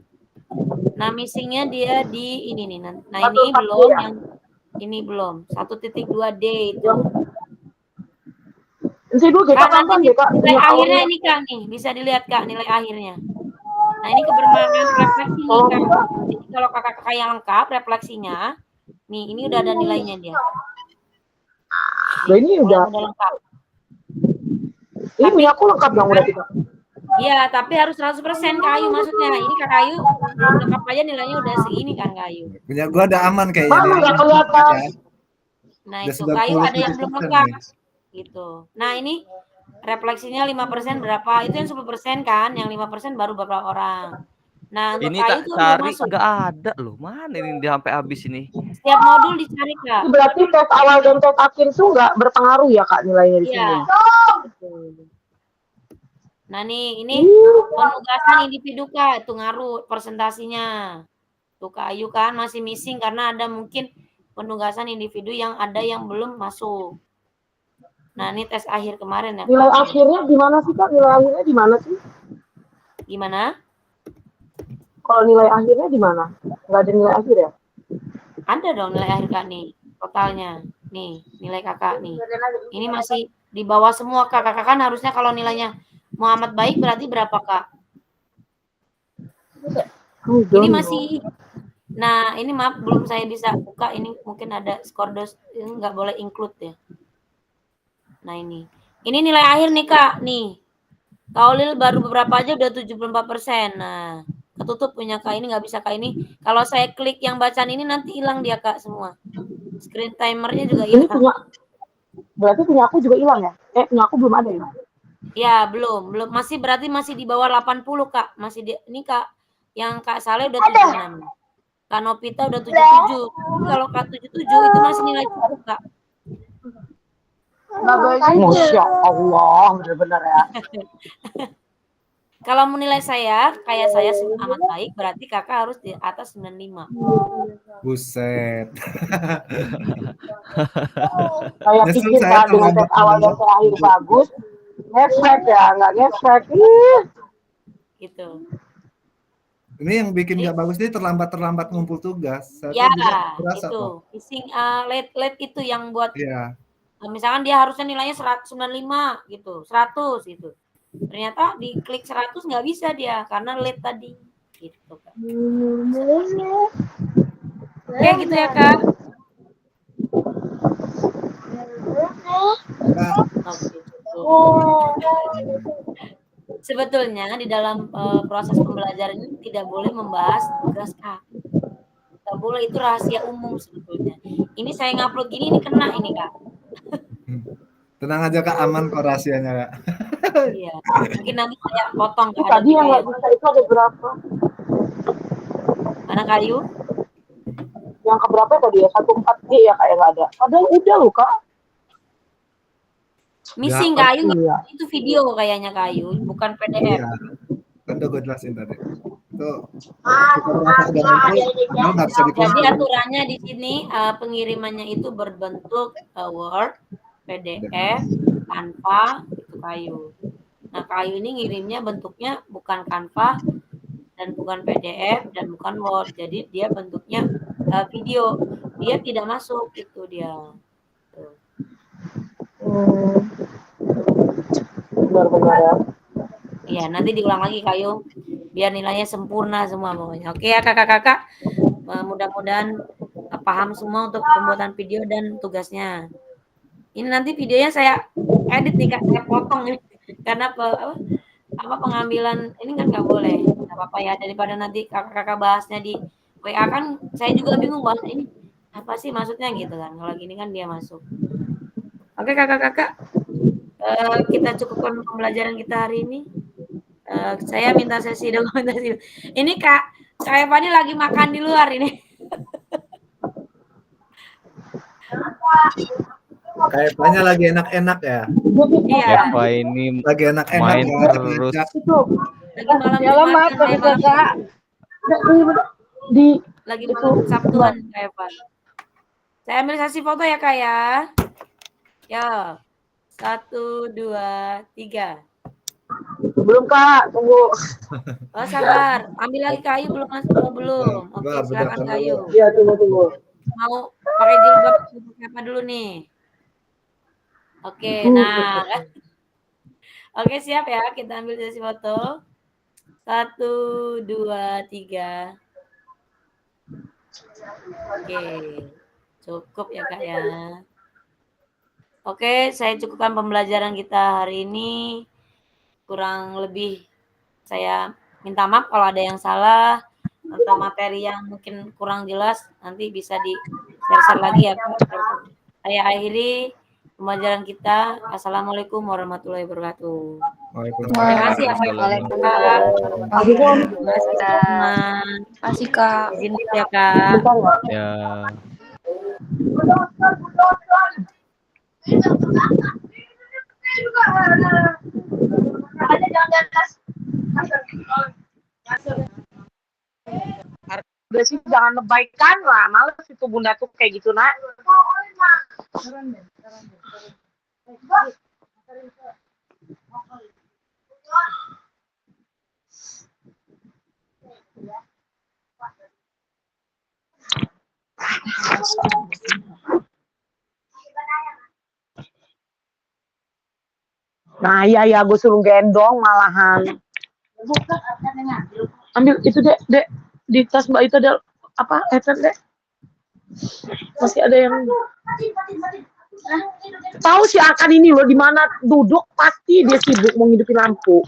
Nah, missingnya dia di ini nih. Nah, ini belum yang ini belum. 1.2D itu. Isi dulu kita kapan ya Kak? Nilai akhirnya ini Kak nih, bisa dilihat Kak nilai akhirnya. Nah, ini kebermanfaatan refleksi nih Kak. Jadi kalau kakak-kakak yang lengkap refleksinya, nih ini udah ada nilainya dia. Nah, ini udah lengkap. Ini punya aku lengkap dong udah kita. Iya, tapi harus 100% Kak Ayu maksudnya. Ini Kak Ayu belum lengkap aja nilainya udah segini kan Kak Ayu. Punya gua ada aman kayaknya. Mana nggak kelihatan? Nah, itu Kak Ayu ada yang belum lengkap. Gitu. Nah, ini refleksinya 5% berapa? Itu yang 10% kan, yang 5% baru beberapa orang. Nah, untuk Ini Kak Ayu tak tuh cari masuk. nggak ada loh. Mana ini dia sampai habis ini? Setiap modul dicari Kak. Ini berarti tes awal dan tes akhir tuh nggak berpengaruh ya Kak nilainya di sini? Iya. Nah nih, ini penugasan individu Kak, itu ngaruh presentasinya. Tuh Kak Ayu kan masih missing karena ada mungkin penugasan individu yang ada yang belum masuk. Nah ini tes akhir kemarin ya Kak. Nilai akhirnya di mana sih Kak? Nilai akhirnya di mana sih? Gimana? Kalau nilai akhirnya di mana? Nggak ada nilai akhir ya? Ada dong nilai akhir Kak nih, totalnya. Nih, nilai Kakak nih. Ini masih di bawah semua Kak. Kakak kan harusnya kalau nilainya Muhammad baik berarti berapa Kak? Ini masih. Nah, ini maaf belum saya bisa buka. Ini mungkin ada skor ini nggak boleh include ya. Nah ini nilai akhir nih Kak. Nih, Kak Olil baru beberapa aja udah 74%. Nah, ketutup punya Kak ini nggak bisa Kak ini. Kalau saya klik yang bacaan ini nanti hilang dia Kak semua. Screen timernya juga hilang. Berarti punya aku juga hilang ya? Punya aku belum ada ya? Ya belum berarti masih di bawah 80 Kak. Masih ini Kak yang Kak Saleh udah 76. Kak Novita udah 77. Kalau Kak 77 itu masih nilai cukup Kak. Masya Allah, benar-benar ya. Kalau menilai saya, kayak saya amat baik, berarti kakak harus di atas 95. Buset. Saya pikir Kak dengan tes awal dan tes akhir bagus, ngefek ya, nggak ngefek. Gitu. Ini yang bikin nggak bagus ini terlambat ngumpul tugas. Ya, itu. Missing late itu yang buat. Iya. Misalkan dia harusnya nilainya 195 gitu, 100 gitu. Ternyata di klik 100 nggak bisa dia karena late tadi. Gitu kan. Oke, gitu ya Kak. Sebetulnya di dalam proses pembelajaran ini tidak boleh membahas tugas Kak. Tidak boleh, itu rahasia umum sebetulnya. Ini saya ngupload gini, ini kena ini Kak. Tenang aja Kak, aman kok rahasianya Kak. Iya, mungkin nanti saya potong Kak. Tadi yang nggak bisa itu ada berapa? Mana Kayu? Yang keberapa tadi ya? 14D ya Kak yang nggak ada. Padahal udah loh Kak. Missing Kayu, itu video kayaknya Kayu, bukan PDF. Iya, kan udah gue jelasin tadi. Tuh, jadi aturannya di sini pengirimannya itu berbentuk Word, PDF, Canva, itu Kayu. Nah Kayu ini ngirimnya bentuknya bukan Canva dan bukan PDF dan bukan Word, jadi dia bentuknya video. dia tidak masuk, itu dia. Tuh. Benar-benar ya. Iya, nanti diulang lagi Kayu, biar nilainya sempurna semua pokoknya. Oke ya kakak-kakak, mudah-mudahan paham semua untuk pembuatan video dan tugasnya. Ini nanti videonya saya edit nih Kak, saya potong nih karena pengambilan ini kan nggak boleh. Nggak apa-apa ya, daripada nanti kakak-kakak bahasnya di WA kan saya juga bingung bahas ini apa sih maksudnya gitu kan. Kalau gini kan dia masuk. Oke kakak-kakak, kita cukupkan pembelajaran kita hari ini. Saya minta sesi dokumentasi. Ini Kak Eva ini lagi makan di luar ini. Kayak Epanya lagi enak-enak ya. Iya. Eva ini Lagi enak-enak main ya. terus. Lagi malam Ya lah, maaf Jumatan, tapi kakak di lagi itu malam Sabtuan Kak Eva. Saya ambil sesi foto ya Kak ya. Ya. 1, 2, 3. belum kak, tunggu. Oh sabar, ambil lagi kayu belum mas? Oh belum. Oke silakan Bedakan kayu. dulu. Iya tunggu. Mau pakai jilbab apa dulu nih? Oke, nah. Oke siap ya, kita ambil sesi foto. 1, 2, 3. Oke, cukup ya Kak ya. Oke, saya cukupkan pembelajaran kita hari ini. Kurang lebih saya minta maaf kalau ada yang salah atau materi yang mungkin kurang jelas, nanti bisa di share lagi ya Kak. Saya akhiri pembelajaran kita. Assalamualaikum warahmatullahi wabarakatuh. Terima kasih ya Kak. Terima kasih Kak. Izin ya Kak. Ya. Udah sih jangan lebaykan lah, males itu bunda tuh kayak gitu nak. Nah iya gue suruh gendong malahan. Ambil itu dek di tas mbak itu ada apa headset dek, masih ada yang tahu si Akan ini loh, di mana duduk pasti dia sibuk mau ngidupin lampu.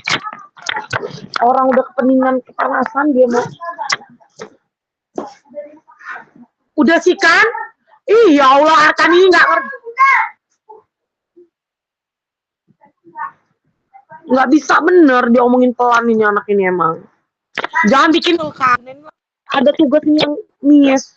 Orang udah kepeningan kepanasan dia mau. Udah sih kan? Iya Allah, Akan ini nggak ngerti. Nggak bisa bener dia omongin pelan ini anak ini emang. Jangan bikin kan. Ada tugasnya yang mies.